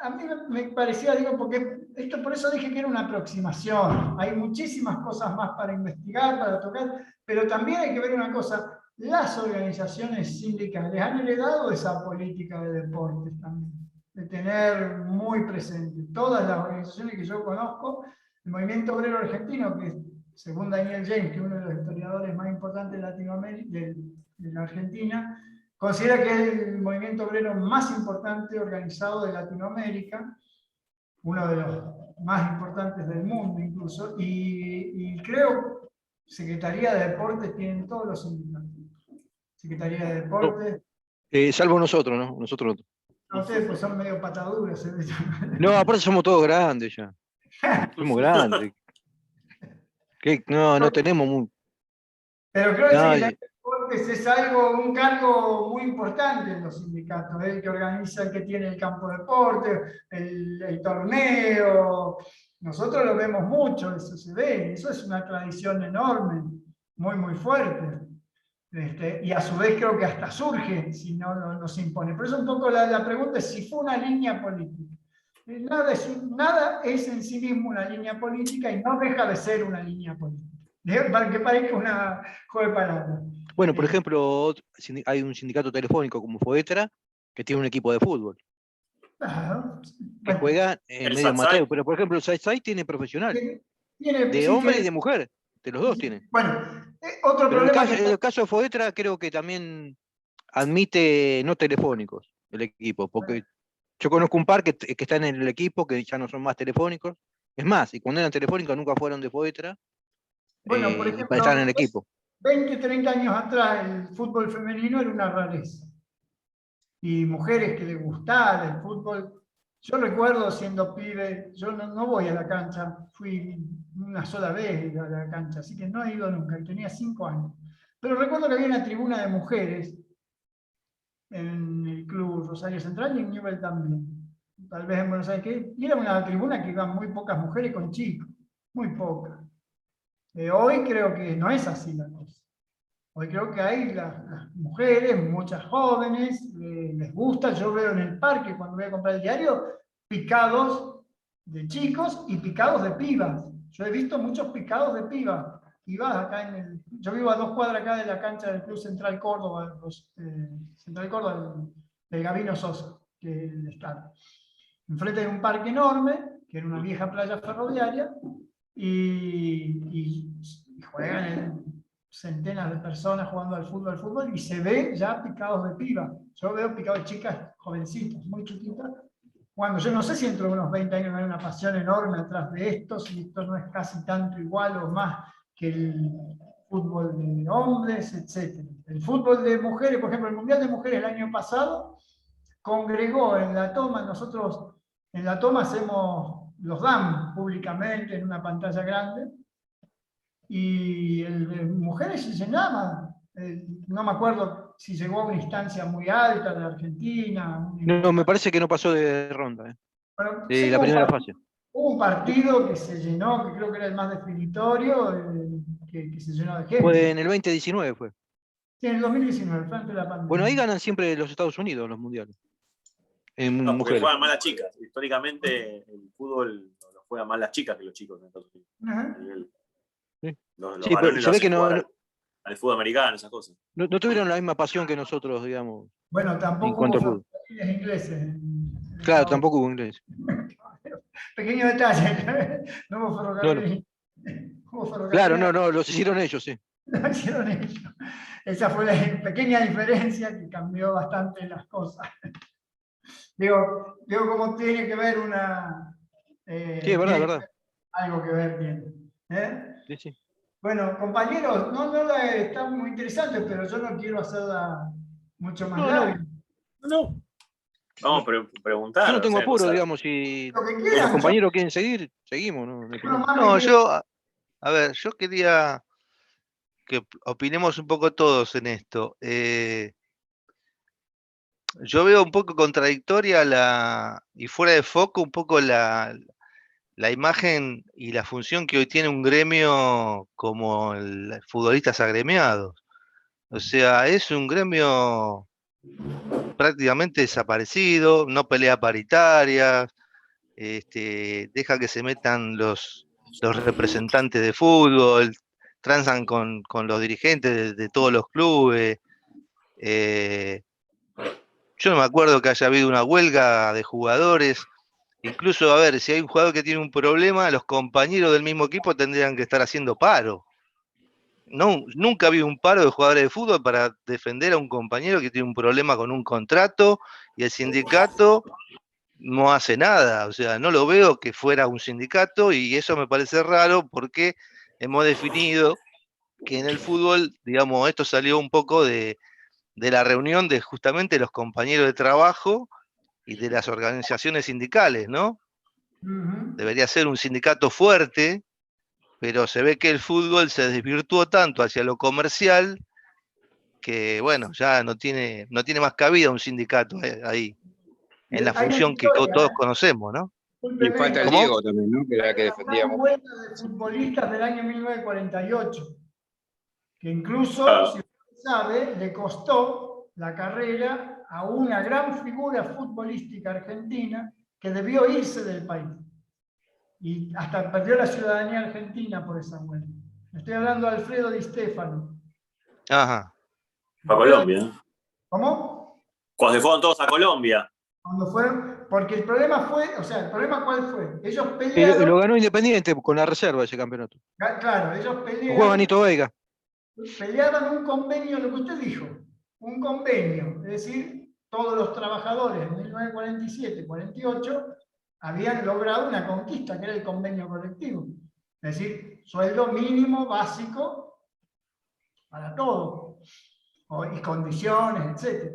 a mí me parecía, porque esto por eso dije que era una aproximación. Hay muchísimas cosas más para investigar, para tocar, pero también hay que ver una cosa. Las organizaciones sindicales han heredado esa política de deportes también, de tener muy presente. Todas las organizaciones que yo conozco, el Movimiento Obrero Argentino, que según Daniel James, que es uno de los historiadores más importantes de Latinoamérica, de la Argentina, considera que es el movimiento obrero más importante organizado de Latinoamérica, uno de los más importantes del mundo incluso, y creo Secretaría de Deportes tienen todos los sindicatos. Secretaría de Deportes. Salvo nosotros, ¿no? Nosotros No, ustedes pues son medio pataduras. no, aparte somos todos grandes ya. Somos grandes. No tenemos muy... Pero creo que el Secretaría de Deportes es un cargo muy importante en los sindicatos, el que organiza, el que tiene el campo de deporte, el torneo. Nosotros lo vemos mucho, eso se ve, eso es una tradición enorme, muy fuerte. Y a su vez creo que hasta surge si no se impone. Por eso un poco la pregunta es si fue una línea política. Nada es en sí mismo una línea política y no deja de ser una línea política. Para que parezca una juego de palabras. Bueno, por ejemplo, hay un sindicato telefónico como Foetra que tiene un equipo de fútbol. Que juega en medio amateur. Pero por ejemplo, el Saitsai tiene profesional. De hombre y de mujer. De los dos tiene. Bueno, otro pero problema. El caso de Foetra creo que también admite no telefónicos el equipo. Porque yo conozco un par que están en el equipo que ya no son más telefónicos. Es más, y cuando eran Telefónica nunca fueron de Poetra, Bueno, por y ejemplo, para estar en el equipo. 20, 30 años atrás el fútbol femenino era una rareza. Y mujeres que les gustara el fútbol. Yo recuerdo siendo pibe, yo no voy a la cancha, fui una sola vez a la cancha, así que no he ido nunca, y tenía 5 años. Pero recuerdo que había una tribuna de mujeres en el club Rosario Central y en Newell también. Tal vez en Buenos Aires, y era una tribuna que iban muy pocas mujeres con chicos, muy pocas. Hoy creo que no es así la cosa. Hoy creo que hay las mujeres, muchas jóvenes, les gusta. Yo veo en el parque, cuando voy a comprar el diario, picados de chicos y picados de pibas. Yo he visto muchos picados de pibas. Acá yo vivo a 2 cuadras acá de la cancha del Club Central Córdoba, Central Córdoba, del Gabino Sosa, que es el estadio. Enfrente hay un parque enorme, que era una vieja playa ferroviaria, y juegan centenas de personas jugando al fútbol, y se ve ya picados de piba. Yo veo picados de chicas jovencitas, muy chiquitas, cuando yo no sé si dentro de unos 20 años no hay una pasión enorme atrás de esto, si esto no es casi tanto igual o más que el fútbol de hombres, etc. El fútbol de mujeres, por ejemplo, el Mundial de Mujeres el año pasado congregó en La Toma. Nosotros en La Toma los damos públicamente en una pantalla grande, y el de mujeres se llenaba. No me acuerdo si llegó a una instancia muy alta de Argentina. No, me parece que no pasó de ronda. Bueno, De sí, la primera fase. hubo un partido que se llenó, que creo que era el más definitorio, que se llenó de gente. Fue en el 2019 fue. Sí, en el 2019, antes de la pandemia. Bueno, ahí ganan siempre los Estados Unidos los mundiales. En No, porque mujeres. juegan más las chicas. Históricamente el fútbol lo juegan más las chicas que los chicos en Estados Unidos. Ajá. Los Sí, pero varones se lo ve hacen que jugar al fútbol americano, esas cosas. no tuvieron la misma pasión que nosotros, digamos. Bueno, En tampoco cuanto hubo al fútbol. ferrocarriles ingleses. Claro, tampoco hubo inglés. Pequeño detalle, no hubo ferrocarriles. Hubo ferrocarriles. Claro, no, los hicieron ellos, sí. Lo hicieron ellos. Esa fue la pequeña diferencia que cambió bastante las cosas. Digo cómo tiene que ver una... Sí, es verdad. Algo que ver tiene. Sí. Bueno, compañeros, está muy interesante, pero yo no quiero hacerla mucho más larga. No. Vamos a preguntar. Yo no tengo apuro, cosas. digamos, si Lo que los quieran, compañeros quieren seguir, seguimos, ¿no? No, yo quería que opinemos un poco todos en esto. Yo veo un poco contradictoria y fuera de foco un poco la imagen y la función que hoy tiene un gremio como el futbolistas agremiados. O sea, es un gremio prácticamente desaparecido, no pelea paritarias, deja que se metan los representantes de fútbol, transan con los dirigentes de todos los clubes. Yo no me acuerdo que haya habido una huelga de jugadores. Incluso, a ver, si hay un jugador que tiene un problema, los compañeros del mismo equipo tendrían que estar haciendo paro. No, nunca ha habido un paro de jugadores de fútbol para defender a un compañero que tiene un problema con un contrato y el sindicato no hace nada. O sea, no lo veo que fuera un sindicato y eso me parece raro porque hemos definido que en el fútbol, digamos, esto salió un poco de la reunión de justamente los compañeros de trabajo y de las organizaciones sindicales, ¿no? Debería ser un sindicato fuerte, pero se ve que el fútbol se desvirtuó tanto hacia lo comercial que, bueno, ya no tiene más cabida un sindicato ahí, en la función que todos conocemos, ¿no? Y falta el Diego también, ¿no? Que era la que defendíamos. Una huelga de futbolistas del año 1948, que incluso, si usted sabe, le costó la carrera a una gran figura futbolística argentina que debió irse del país. Y hasta perdió la ciudadanía argentina por esa huelga. Estoy hablando de Alfredo Di Stéfano. Ajá. A Colombia. ¿Cómo? Cuando se fueron todos a Colombia. Cuando fueron, porque el problema ¿cuál fue? Ellos pelearon. Lo ganó Independiente con la reserva de ese campeonato. Claro, ellos pelearon. Juega Benito Veiga. Peleaban un convenio, lo que usted dijo, un convenio, es decir, todos los trabajadores en 1947, 48, habían logrado una conquista, que era el convenio colectivo. Es decir, sueldo mínimo básico para todo, y condiciones, etc.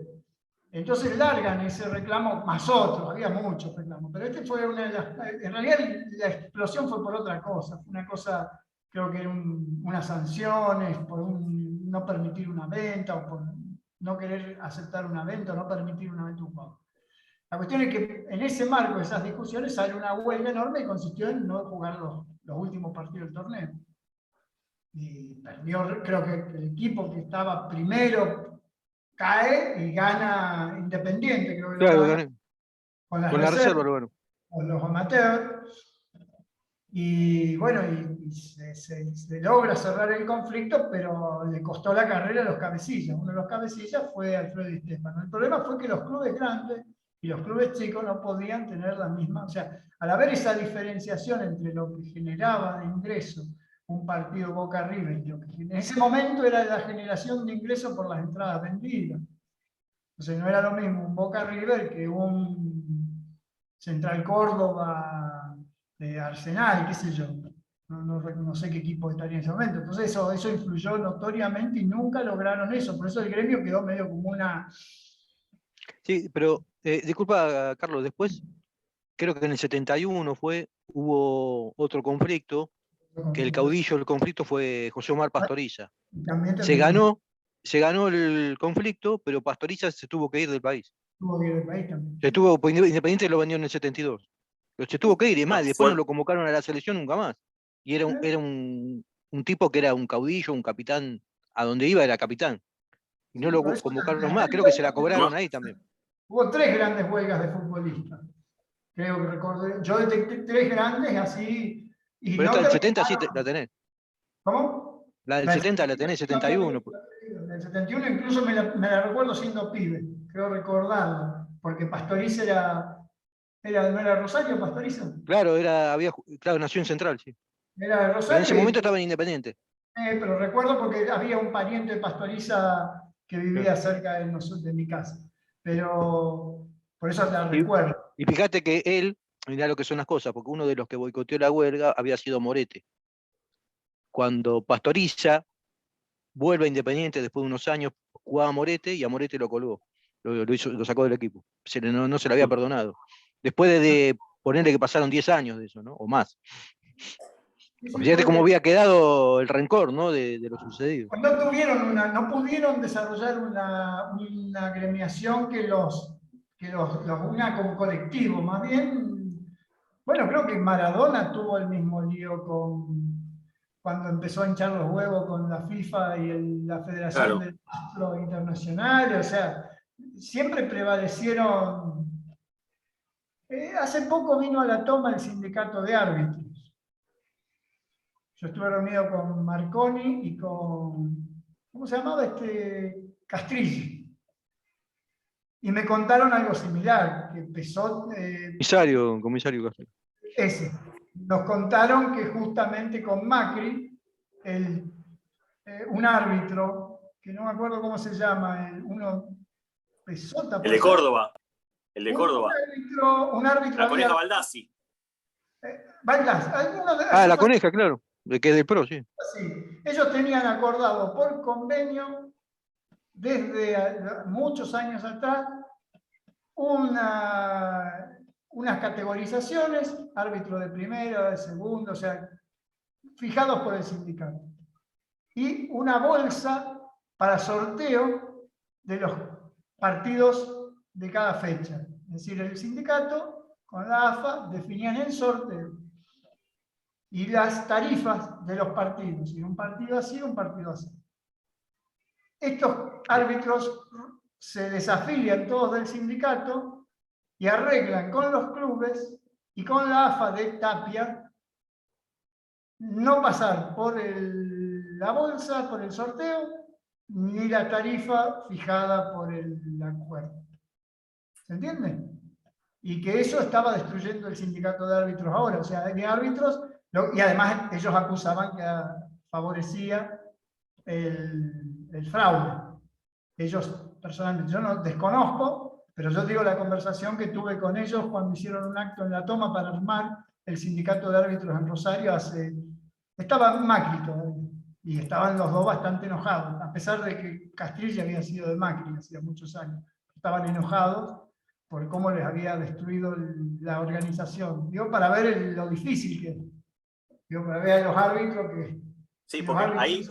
Entonces largan ese reclamo, más otros, había muchos reclamos, pero este fue una de las... En realidad la explosión fue por otra cosa, fue una cosa, creo que eran unas sanciones, por no permitir una venta, o por no querer aceptar una venta, o no permitir una venta de un jugador. La cuestión es que en ese marco de esas discusiones sale una huelga enorme y consistió en no jugar los últimos partidos del torneo. Y perdió, creo que el equipo que estaba primero cae y gana Independiente, creo que Claro, lo gana, gané. con las Con la reserva, reservas, bueno. con los amateurs. Y bueno, se logra cerrar el conflicto, pero le costó la carrera a los cabecillas. Uno de los cabecillas fue Alfredo Di Stéfano. El problema fue que los clubes grandes y los clubes chicos no podían tener la misma... O sea, al haber esa diferenciación entre lo que generaba de ingreso un partido Boca River, y lo que en ese momento era la generación de ingresos por las entradas vendidas. Entonces no era lo mismo un Boca River que un Central Córdoba, Arsenal, qué sé yo. No sé qué equipo estaría en ese momento. Entonces eso influyó notoriamente y nunca lograron eso. Por eso el gremio quedó medio como una... Sí, pero disculpa, Carlos, después, creo que en el 71 hubo otro conflicto, que el caudillo del conflicto fue José Omar Pastoriza. También Se ganó el conflicto, pero Pastoriza se tuvo que ir del país. Tuvo que ir del país también. Pues Independiente lo vendió en el 72. Pero se tuvo que ir, y más, después no lo convocaron a la selección nunca más. Y era un tipo que era un caudillo, un capitán, a donde iba era capitán. Y no lo convocaron más, creo que se la cobraron ahí también. Hubo 3 grandes huelgas de futbolistas. Creo que recuerdo. Yo detecté 3 grandes así. Y pero no esta del 70 sí la tenés. ¿Cómo? La del 70 la tenés, 71. La del 71 incluso me la recuerdo siendo pibe, creo recordarla, porque Pastoriza ¿no era Rosario Pastoriza? Claro, claro, nació en Central, sí. Era de Rosario. Pero en ese momento estaba en Independiente. Pero recuerdo porque había un pariente de Pastoriza que vivía cerca de mi casa. Pero por eso la recuerdo. Y fíjate que él, mirá lo que son las cosas, porque uno de los que boicoteó la huelga había sido Morete. Cuando Pastoriza vuelve a Independiente después de unos años, jugaba a Morete y a Morete lo colgó. Lo sacó del equipo. No se le había perdonado. Después de ponerle que pasaron 10 años de eso, ¿no? O más. Fíjate cómo había quedado el rencor, ¿no? De lo sucedido. No pudieron desarrollar una gremiación que los una como colectivo, más bien, bueno, creo que Maradona tuvo el mismo lío cuando empezó a hinchar los huevos con la FIFA y la Federación del Fútbol Internacional, o sea, siempre prevalecieron. Hace poco vino a la toma el sindicato de árbitros. Yo estuve reunido con Marconi y con, ¿cómo se llamaba? Castrilli. Y me contaron algo similar, que empezó... Comisario Castrilli. Ese. Nos contaron que justamente con Macri, un árbitro, que no me acuerdo cómo se llama, Pesota. El de Córdoba. El de Córdoba. Un árbitro. La Coneja Baldassi. La Coneja, claro. Que es del PRO, sí. Sí. Ellos tenían acordado por convenio, desde muchos años atrás, unas categorizaciones, árbitro de primera, de segunda, o sea, fijados por el sindicato. Y una bolsa para sorteo de los partidos de cada fecha. Es decir, el sindicato con la AFA definían el sorteo y las tarifas de los partidos. Y un partido así, un partido así. Estos árbitros se desafilian todos del sindicato y arreglan con los clubes y con la AFA de Tapia no pasar por la bolsa, por el sorteo, ni la tarifa fijada por el acuerdo. ¿Se entiende? Y que eso estaba destruyendo el sindicato de árbitros ahora. O sea, de árbitros, y además ellos acusaban que favorecía el fraude. Ellos, personalmente, yo no desconozco, Pero yo digo la conversación que tuve con ellos cuando hicieron un acto en La Toma para armar el sindicato de árbitros en Rosario estaba Macri todavía, y estaban los dos bastante enojados, a pesar de que Castrilla había sido de Macri hacía muchos años. Estaban enojados por cómo les había destruido la organización. Digo, para ver lo difícil que es. Digo, para ver a los árbitros que... Sí, porque ahí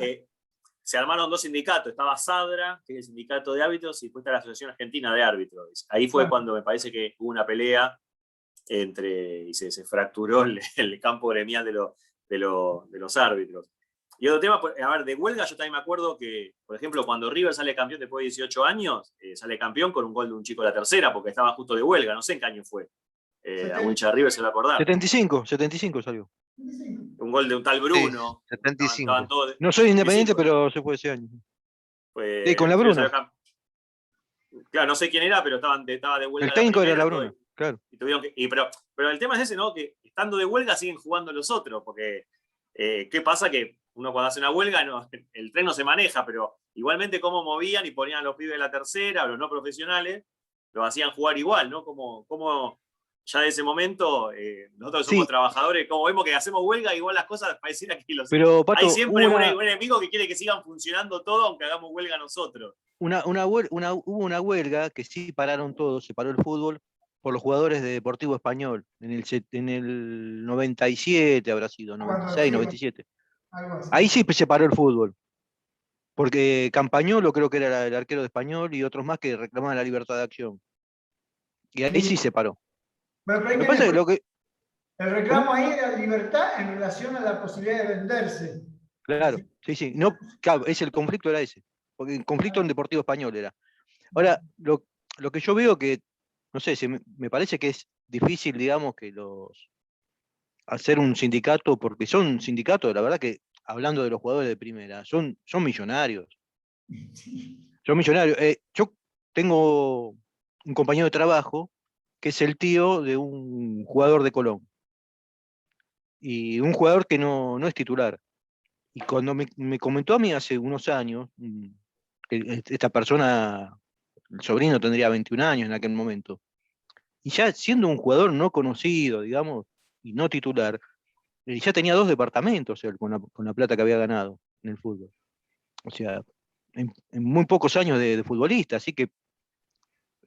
se armaron dos sindicatos. Estaba SADRA, que es el sindicato de árbitros, y después está la Asociación Argentina de Árbitros. Ahí fue cuando me parece que hubo una pelea y se fracturó el campo gremial de los árbitros. Y otro tema, a ver, de huelga yo también me acuerdo que, por ejemplo, cuando River sale campeón después de 18 años, sale campeón con un gol de un chico de la tercera, porque estaba justo de huelga, no sé en qué año fue. A un hincha de River se va a acordar. 75 salió. Un gol de un tal Bruno. Sí, 75. No soy independiente, pero se fue ese año. Pues, con la Bruna. Claro, no sé quién era, pero estaba de huelga. El técnico era la Bruna, claro. Pero el tema es ese, ¿no? Que estando de huelga siguen jugando los otros, porque ¿qué pasa? Que uno cuando hace una huelga, el tren no se maneja, pero igualmente cómo movían y ponían a los pibes de la tercera, a los no profesionales, los hacían jugar igual, ¿no? Como ya de ese momento, nosotros somos trabajadores, como vemos que hacemos huelga, igual las cosas pareciera que Pero, Pato, hay siempre un enemigo que quiere que sigan funcionando todo, aunque hagamos huelga nosotros. Hubo una huelga que sí pararon todos, se paró el fútbol por los jugadores de Deportivo Español, en el 97 habrá sido, 96, 97. Ahí sí se paró el fútbol, porque Campañolo creo que era el arquero de Español y otros más que reclamaban la libertad de acción. Y ahí sí se paró. El reclamo ahí era libertad en relación a la posibilidad de venderse. Claro, sí. No, claro, el conflicto era ese, porque el conflicto en Deportivo Español era. Ahora, lo que yo veo que, no sé, me parece que es difícil, digamos, que hacer un sindicato, porque son sindicatos, la verdad que, hablando de los jugadores de primera, son millonarios. Son millonarios. Yo tengo un compañero de trabajo que es el tío de un jugador de Colón. Y un jugador que no es titular. Y cuando me comentó a mí hace unos años, que esta persona, el sobrino tendría 21 años en aquel momento, y ya siendo un jugador no conocido, digamos, y no titular, ya tenía 2 departamentos él con la plata que había ganado en el fútbol. O sea, en muy pocos años de futbolista, así que,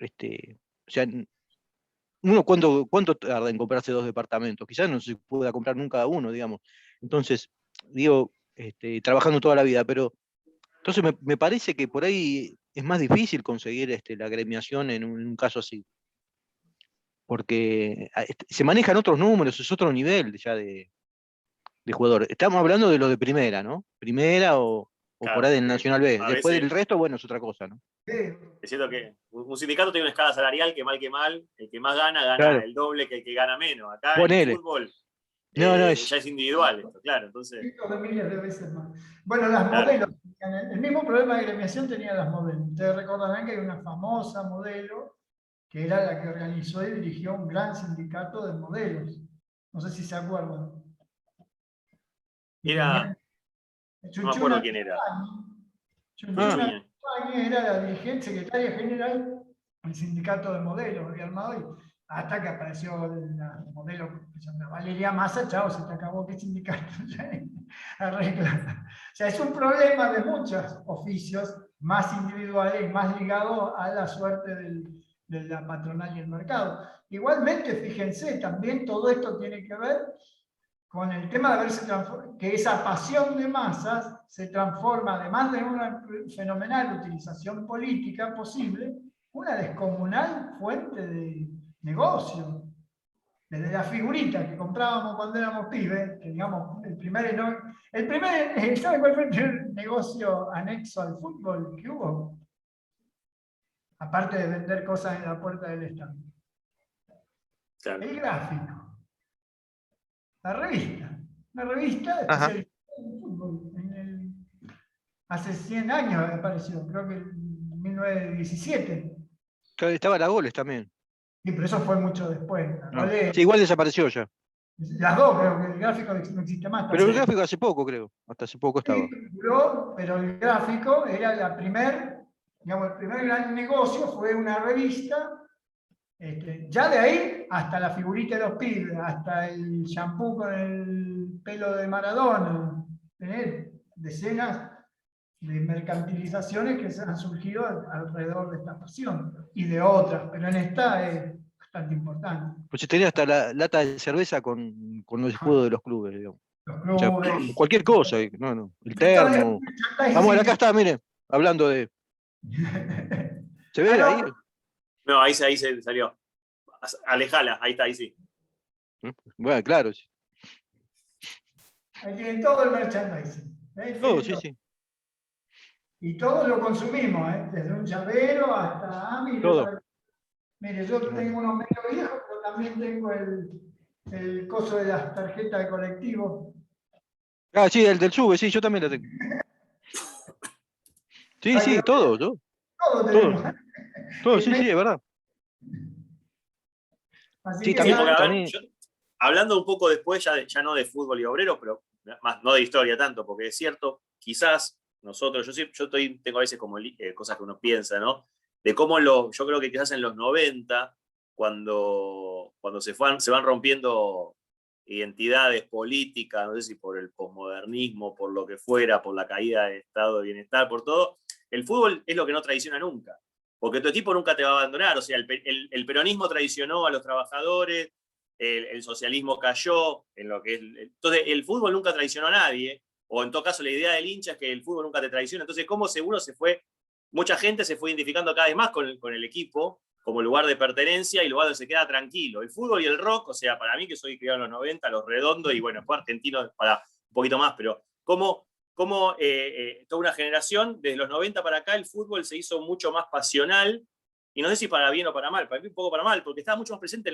o sea, uno cuánto tarda en comprarse 2 departamentos, quizás no se pueda comprar nunca uno, digamos. Entonces, digo, trabajando toda la vida, pero entonces me parece que por ahí es más difícil conseguir la agremiación en un caso así. Porque se manejan otros números, es otro nivel ya de jugadores. Estamos hablando de los de primera, ¿no? Primera o claro, por ahí del Nacional B. Después del resto, bueno, es otra cosa, ¿no? Es cierto que un sindicato tiene una escala salarial que mal, el que más gana claro, el doble que el que gana menos. Acá ponele. En el fútbol ya es individual esto, claro. Entonces, de miles de veces más. Bueno, las modelos, el mismo problema de agremiación tenían las modelos. Ustedes recordarán que hay una famosa modelo que era la que organizó y dirigió un gran sindicato de modelos. No sé si se acuerdan. No me acuerdo quién era. Chunchuna era la dirigente, secretaria general del sindicato de modelos, había armado, y hasta que apareció la modelo que se llama Valeria Massa, chao, se te acabó, ¿qué sindicato? Arregla. O sea, es un problema de muchos oficios más individuales, más ligados a la suerte de la patronal y el mercado. Igualmente, fíjense, también todo esto tiene que ver con el tema de que esa pasión de masas se transforma, además de una fenomenal utilización política posible, una descomunal fuente de negocio. Desde la figurita que comprábamos cuando éramos pibes, que digamos, ¿sabe cuál fue el primer negocio anexo al fútbol que hubo? Aparte de vender cosas en la puerta del estadio. Claro. El gráfico. La revista especializada en fútbol. Hace 100 años apareció, creo que en 1917. Estaba la Goles también. Sí, pero eso fue mucho después. Sí, igual desapareció ya. Las dos, creo que el gráfico no existe más. Pero el gráfico hace poco, creo. Hasta hace poco estaba. Sí, pero el gráfico era el primer gran negocio, fue una revista Ya de ahí hasta la figurita de los pibes, hasta el shampoo con el pelo de Maradona, tener decenas de mercantilizaciones que se han surgido alrededor de esta pasión y de otras, pero en esta es bastante importante. Pues si tenía hasta la lata de cerveza con los escudos de los clubes, digamos. Los O sea, clubes. cualquier cosa, no, el termo. Vamos, acá está, miren, hablando de. ¿Se ve ahí? No, ahí se salió. Alejala, ahí está, ahí sí. Bueno, claro. Ahí tienen todo el merchandising. Todo, sí, sí. Y todos lo consumimos, desde un llavero hasta... mire, Todo. Mire, yo tengo unos medio viejos, pero también tengo el coso de las tarjetas de colectivo. Ah, sí, el del sube, sí, yo también la tengo. Sí, sí, todo, todo. Todo tenemos. Todo, sí, sí, es verdad. Así Sí, que también, porque, a ver, también. Hablando un poco después, ya no de fútbol y obreros, pero más no de historia tanto, porque es cierto, quizás nosotros, tengo a veces como cosas que uno piensa, ¿no? De cómo yo creo que quizás en los 90, cuando se van rompiendo identidades políticas, no sé si por el posmodernismo, por lo que fuera, por la caída del estado de bienestar, por todo, el fútbol es lo que no traiciona nunca. Porque tu equipo nunca te va a abandonar. O sea, el peronismo traicionó a los trabajadores, el socialismo cayó en lo que es. Entonces, el fútbol nunca traicionó a nadie, o en todo caso, la idea del hincha es que el fútbol nunca te traiciona. Entonces, ¿cómo seguro mucha gente se fue identificando cada vez más con el equipo como lugar de pertenencia y lugar donde se queda tranquilo? El fútbol y el rock, o sea, para mí que soy criado en los 90, los redondos, y bueno, fue argentino para un poquito más, pero ¿cómo toda una generación, desde los 90 para acá, el fútbol se hizo mucho más pasional, y no sé si para bien o para mal, para mí un poco para mal, porque estaba mucho más presente.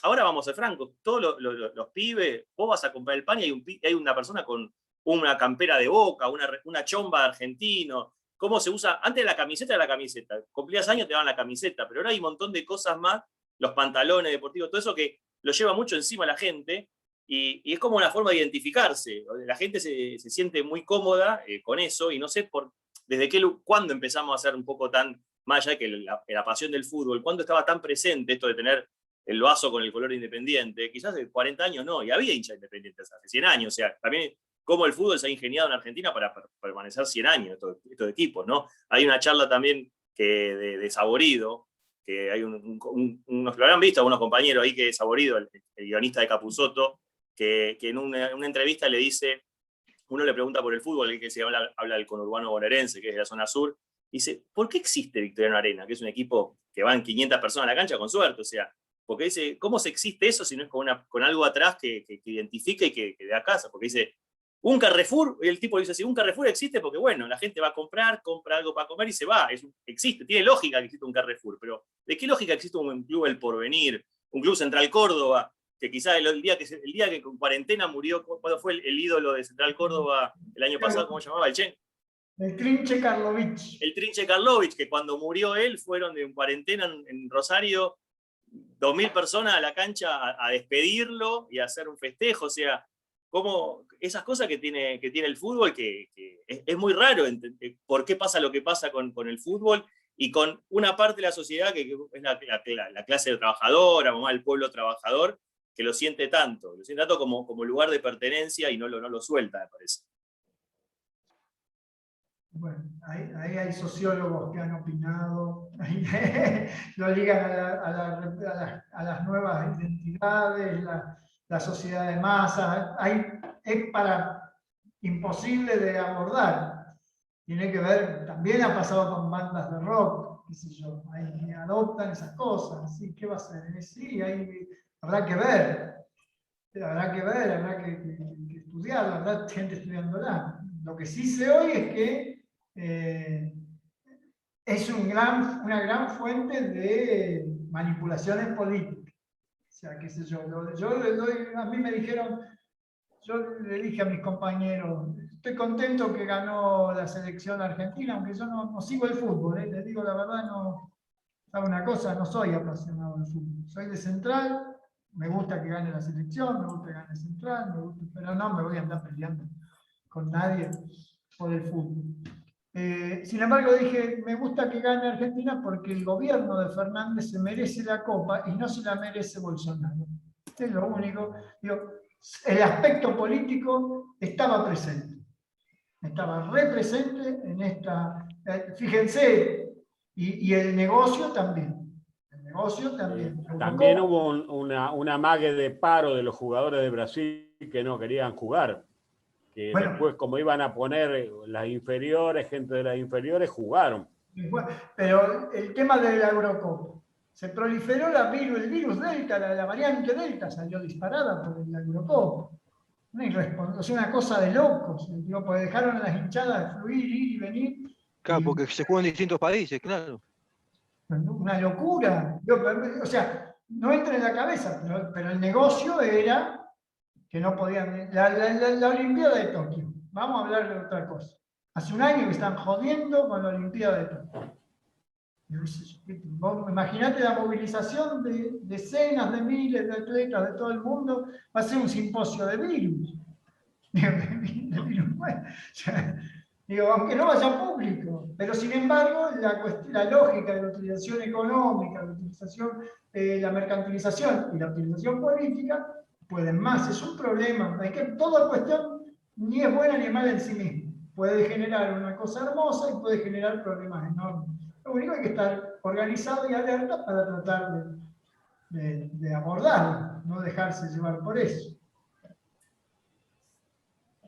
Ahora vamos a ser francos, todos los pibes, vos vas a comprar el pan y hay una persona con una campera de Boca, una chomba de argentino. ¿Cómo se usa? Antes la camiseta era la camiseta, cumplías años te daban la camiseta, pero ahora hay un montón de cosas más, los pantalones deportivos, todo eso que lo lleva mucho encima la gente. Y es como una forma de identificarse. La gente se siente muy cómoda con eso, y no sé cuándo empezamos a ser un poco tan, más allá de que la pasión del fútbol, cuándo estaba tan presente esto de tener el vaso con el color independiente. Quizás de 40 años no, y había hinchas independientes hace 100 años. O sea, también cómo el fútbol se ha ingeniado en Argentina para permanecer 100 años, estos equipos, ¿no? Hay una charla también de Saborido, que hay unos que lo habrán visto, algunos compañeros ahí, que es Saborido, el guionista de Capusotto, que en una entrevista le dice, uno le pregunta por el fútbol, que se habla del conurbano bonaerense, que es de la zona sur, dice, ¿por qué existe Victoriano Arena? Que es un equipo que van 500 personas a la cancha, con suerte, o sea, porque dice, ¿cómo se existe eso si no es con algo atrás que identifique y que dé a casa? Porque dice, un Carrefour, el tipo dice así, un Carrefour existe porque, bueno, la gente va a compra algo para comer y se va, existe, tiene lógica que existe un Carrefour, pero ¿de qué lógica existe un club El Porvenir, un club Central Córdoba, que quizás el día que con cuarentena murió? ¿Cuándo fue el ídolo de Central Córdoba el año pasado? ¿Cómo se llamaba? El Trinche Karlovich. El Trinche Karlovich, que cuando murió él fueron de cuarentena en Rosario 2.000 personas a la cancha a despedirlo y a hacer un festejo. O sea, como esas cosas que tiene el fútbol, que es muy raro por qué pasa lo que pasa con el fútbol y con una parte de la sociedad que es la clase trabajadora, el pueblo trabajador, que lo siente tanto como lugar de pertenencia y no lo suelta, me parece. Bueno, ahí hay sociólogos que han opinado, lo ligan a las nuevas identidades, la sociedad de masas. Es imposible de abordar. Tiene que ver, también ha pasado con bandas de rock, qué sé yo, ahí adoptan esas cosas. ¿Sí? ¿Qué va a ser? Sí, habrá que ver, habrá que estudiar, habrá gente estudiándola. Lo que sí sé hoy es que es una gran fuente de manipulaciones políticas. O sea, qué sé yo, a mí me dijeron, yo le dije a mis compañeros, estoy contento que ganó la selección argentina, aunque yo no sigo el fútbol, les digo la verdad, ¿sabe una cosa? No soy apasionado del fútbol, soy de Central, me gusta que gane la selección, me gusta que gane Central, pero no me voy a andar peleando con nadie por el fútbol. Sin embargo, dije, me gusta que gane Argentina porque el gobierno de Fernández se merece la Copa y no se la merece Bolsonaro. Es lo único. Digo, el aspecto político estaba presente. Estaba represente en esta... fíjense, y el negocio también. El negocio también. También hubo una amague de paro de los jugadores de Brasil que no querían jugar. Que bueno, después, como iban a poner las inferiores, gente de las inferiores, jugaron. Pero el tema de la Eurocopa, se proliferó el virus Delta, la variante Delta salió disparada por la Eurocopa. Una cosa de locos, digo, porque dejaron a las hinchadas fluir, ir y venir. Claro, porque se juega en distintos países, claro. Una locura. O sea, no entra en la cabeza, pero el negocio era que no podían... La Olimpiada de Tokio. Vamos a hablar de otra cosa. Hace un año que están jodiendo con la Olimpiada de Tokio. Imagínate la movilización de decenas de miles de atletas de todo el mundo. Va a ser un simposio de virus. Digo, aunque no vaya público. Pero sin embargo, la lógica de la utilización económica, la utilización, la mercantilización y la utilización política pueden más. Es un problema. Toda cuestión ni es buena ni es mala en sí misma. Puede generar una cosa hermosa y puede generar problemas enormes. Lo único es que estar organizado y alerta para tratar de abordarlo, no dejarse llevar por eso.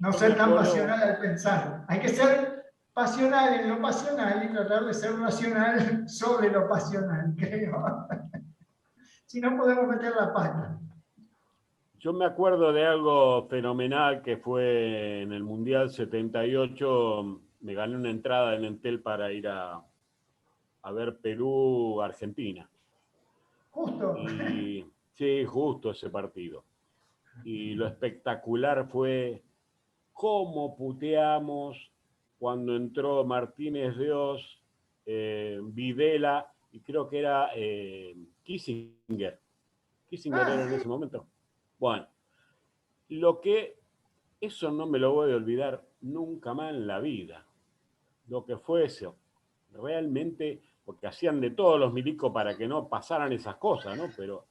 No ser tan pasional al pensar. Hay que ser pasional en lo pasional y tratar de ser racional sobre lo pasional, creo. Si no, podemos meter la pata. Yo me acuerdo de algo fenomenal que fue en el Mundial 78. Me gané una entrada en Entel para ir a ver Perú-Argentina. Justo. Sí, justo ese partido. Y lo espectacular fue cómo puteamos cuando entró Martínez Dios, Videla, y creo que era Kissinger. Kissinger era en ese momento. Bueno, eso no me lo voy a olvidar nunca más en la vida. Lo que fue eso. Realmente, porque hacían de todos los milicos para que no pasaran esas cosas, ¿no? Pero,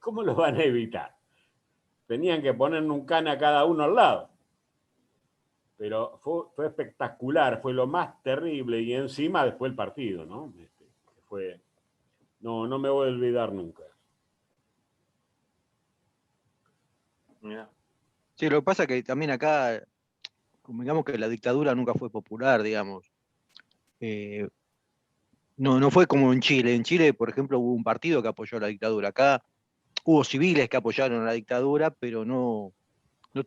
¿cómo lo van a evitar? Tenían que poner un cana a cada uno al lado. Pero fue espectacular, fue lo más terrible, y encima después el partido, ¿no? No me voy a olvidar nunca. Sí, lo que pasa es que también acá, digamos que la dictadura nunca fue popular, digamos. No fue como en Chile. En Chile, por ejemplo, hubo un partido que apoyó la dictadura. Acá hubo civiles que apoyaron a la dictadura, pero no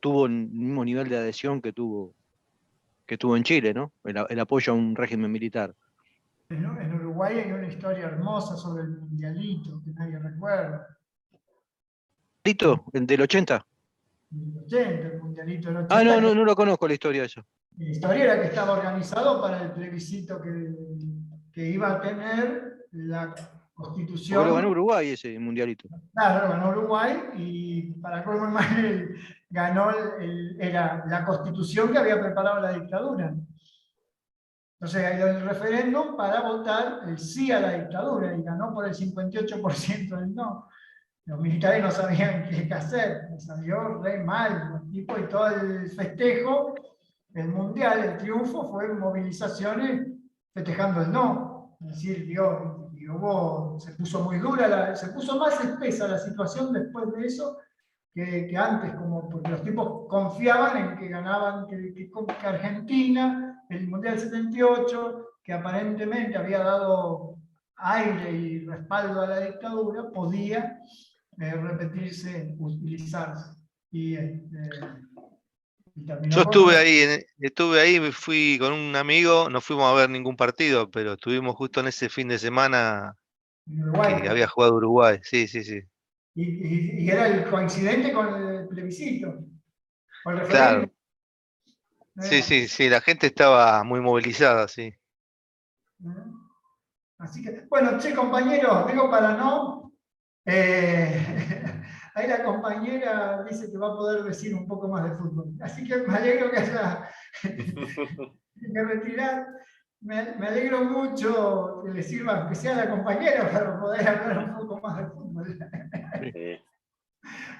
tuvo el mismo nivel de adhesión que tuvo en Chile, ¿no? El apoyo a un régimen militar. En Uruguay hay una historia hermosa sobre el mundialito que nadie recuerda. ¿Mundialito? ¿El del 80? El 80, el mundialito del 80. Ah, no lo conozco la historia de eso. La historia era que estaba organizado para el plebiscito que iba a tener la Constitución. Porque lo ganó Uruguay ese mundialito. Claro, lo ganó Uruguay y para colmo mal ganó era la Constitución que había preparado la dictadura. Entonces hay el referéndum para votar el sí a la dictadura y ganó por el 58% del no. Los militares no sabían qué hacer, les salió re mal, y todo el festejo, el mundial, el triunfo, fue movilizaciones festejando el no. Es decir, se puso muy dura, se puso más espesa la situación después de eso que antes, porque los tipos confiaban en que ganaban, que Argentina, el mundial 78, que aparentemente había dado aire y respaldo a la dictadura, podía repetirse, utilizarse. Yo estuve ahí, me fui con un amigo, no fuimos a ver ningún partido, pero estuvimos justo en ese fin de semana que había jugado Uruguay, sí. Y era el coincidente con el plebiscito. Con el claro. Sí, la gente estaba muy movilizada, sí. Así que, bueno, compañeros, digo para no. Ahí la compañera dice que va a poder decir un poco más de fútbol. Así que me alegro que haya que retirar. Me alegro mucho que le sirva, aunque sea la compañera, para poder hablar un poco más de fútbol.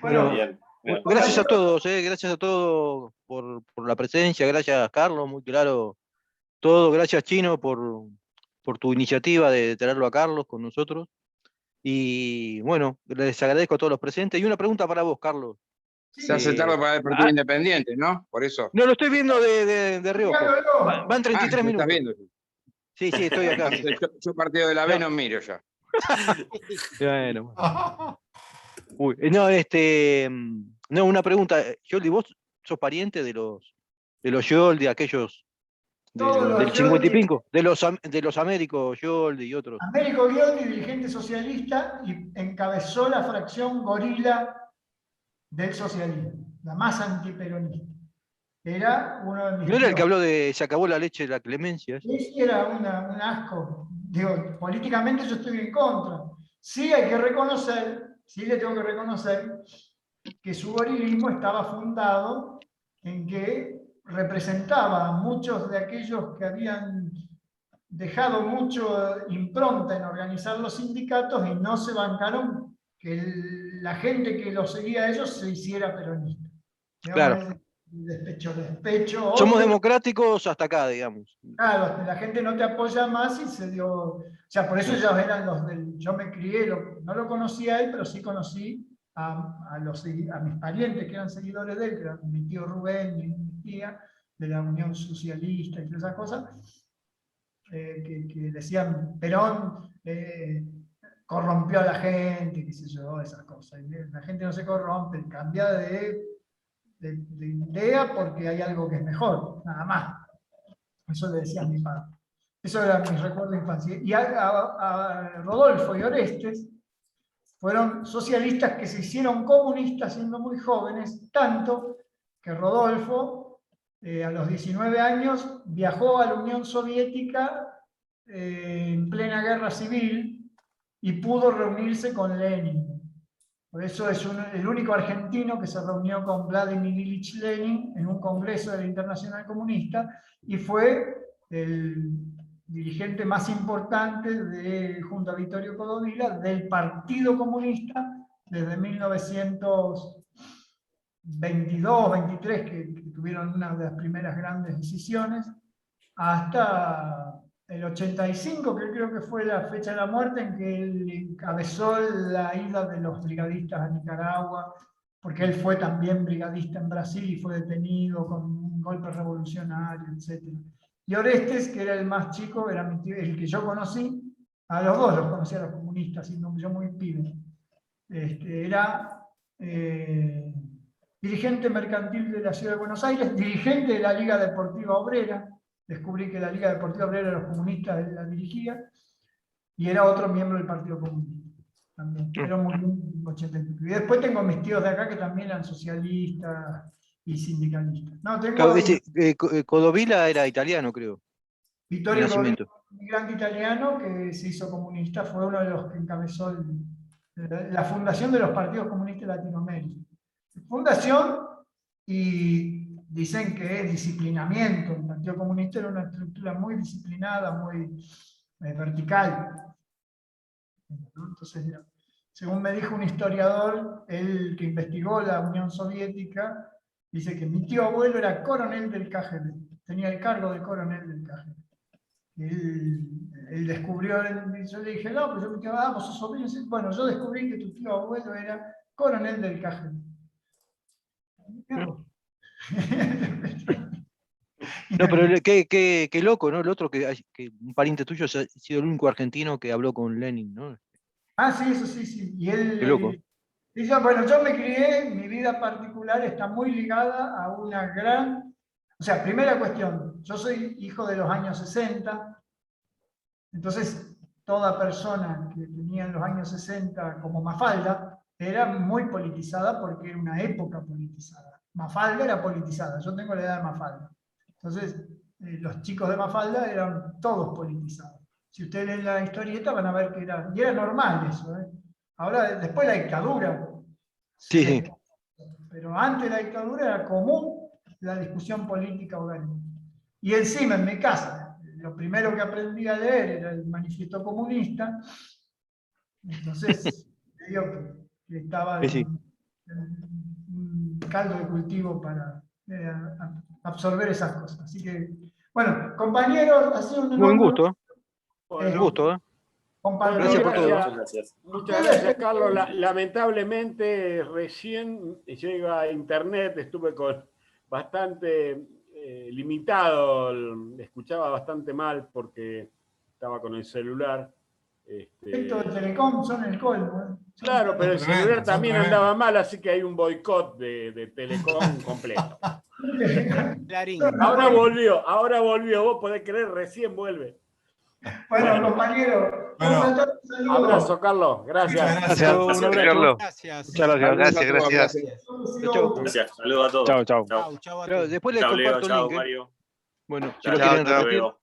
Bueno, Bien. Gracias a todos, gracias a todos por la presencia, gracias Carlos, muy claro todo, gracias Chino por tu iniciativa de traerlo a Carlos con nosotros. Y bueno, les agradezco a todos los presentes. Y una pregunta para vos, Carlos. Se hace tarde para el partido Independiente, ¿no? Por eso. No, lo estoy viendo de reojo. Van 33 ¿lo minutos. estás viendo? Sí, estoy acá. Yo partido de la B no miro ya. Bueno. Uy, no, una pregunta. Yoldi, ¿vos sos pariente de los Yoldi, aquellos del 50 y pico? De los Américos Yoldi y otros. Américo Ghioldi, dirigente socialista, y encabezó la fracción gorila del socialismo, la más antiperonista. Era uno de mis ¿No era el que tíos. habló de se acabó la leche de la clemencia? Sí, era un asco. Digo, políticamente yo estoy en contra. Sí hay que reconocer, sí le tengo que reconocer que su gorilismo estaba fundado en que representaba a muchos de aquellos que habían dejado mucho impronta en organizar los sindicatos y no se bancaron que la gente que los seguía a ellos se hiciera peronista. Digamos, Claro. Despecho. Somos democráticos hasta acá, digamos. Claro, la gente no te apoya más y se dio. O sea, por eso ellos eran los del. Yo me crié, no lo conocí a él, pero sí conocí a mis parientes que eran seguidores de él, que eran mi tío Rubén y mi tía, de la Unión Socialista y todas esas cosas, que decían Perón corrompió a la gente, qué sé yo, esas cosas. Y la gente no se corrompe, cambia de idea porque hay algo que es mejor, nada más. Eso le decía a mi padre. Eso era mi recuerdo de infancia. Y a Rodolfo y Orestes fueron socialistas que se hicieron comunistas siendo muy jóvenes, tanto que Rodolfo a los 19 años viajó a la Unión Soviética en plena guerra civil y pudo reunirse con Lenin. Por eso es el único argentino que se reunió con Vladimir Ilich Lenin en un congreso de la Internacional Comunista y fue el dirigente más importante junto a Vittorio Codovila del Partido Comunista desde 1922-23, que tuvieron una de las primeras grandes decisiones, hasta el 85, que creo que fue la fecha de la muerte en que él encabezó la ida de los brigadistas a Nicaragua, porque él fue también brigadista en Brasil y fue detenido con un golpe revolucionario, etc. Y Orestes, que era el más chico, era mi tío, el que yo conocí, a los dos los conocí a los comunistas, siendo yo muy pibe. Era dirigente mercantil de la Ciudad de Buenos Aires, dirigente de la Liga Deportiva Obrera. Descubrí que la Liga Deportiva Obrera de los comunistas él la dirigía, y era otro miembro del Partido Comunista. También. Era muy bien, 80 y pico. Y después tengo mis tíos de acá que también eran socialistas y sindicalistas. No, tengo Codovila era italiano, creo. Vittorio Codovila, un migrante italiano que se hizo comunista, fue uno de los que encabezó la fundación de los partidos comunistas de Latinoamérica. Fundación, y dicen que es disciplinamiento. El Partido Comunista era una estructura muy disciplinada, muy vertical. Entonces, según me dijo un historiador, él que investigó la Unión Soviética, dice que mi tío abuelo era coronel del KGB, tenía el cargo de coronel del KGB. Él descubrió, yo le dije, no, pues yo me quedaba, vos sos sobrino. Bueno, yo descubrí que tu tío abuelo era coronel del KGB. No, pero qué loco, ¿no? El otro que un pariente tuyo ha sido el único argentino que habló con Lenin, ¿no? Ah, sí, eso sí. Y él, qué loco. Bueno, yo me crié, mi vida particular está muy ligada a una gran. O sea, primera cuestión, yo soy hijo de los años 60, entonces toda persona que tenía en los años 60 como Mafalda era muy politizada porque era una época politizada. Mafalda era politizada, yo tengo la edad de Mafalda. Entonces, los chicos de Mafalda eran todos politizados. Si ustedes leen la historieta van a ver que y era normal eso. Ahora, después la dictadura. Sí. Pero antes de la dictadura era común la discusión política orgánica. Y encima en mi casa, lo primero que aprendí a leer era el Manifiesto Comunista. Entonces, te digo que estaba en un caldo de cultivo para absorber esas cosas. Así que, bueno, compañeros, ha sido un Buen gusto. Bueno, Un gusto, ¿eh? compartir. Gracias por todo. Muchas gracias. Muchas gracias, Carlos. Lamentablemente, recién llega a internet, estuve con bastante limitado, escuchaba bastante mal porque estaba con el celular. Estos de Telecom son el colmo. Claro, pero el Son tremendos, celular son también tremendos. andaba mal, así que hay un boicot de Telecom completo. Ahora volvió, vos podés creer, recién vuelve. Bueno, compañero, Bueno. un saludo. Abrazo, Carlos. Gracias. Muchas gracias. Un abrazo. Carlos. Gracias. Muchas gracias. Gracias. Chau. Gracias. Saludos a todos. Chau, chau. Chau, chau a Claro, todos. después les Chao, Leo. comparto un Chao, link. Mario. Bueno, si Chao, lo quieren chao. repetir. Luego.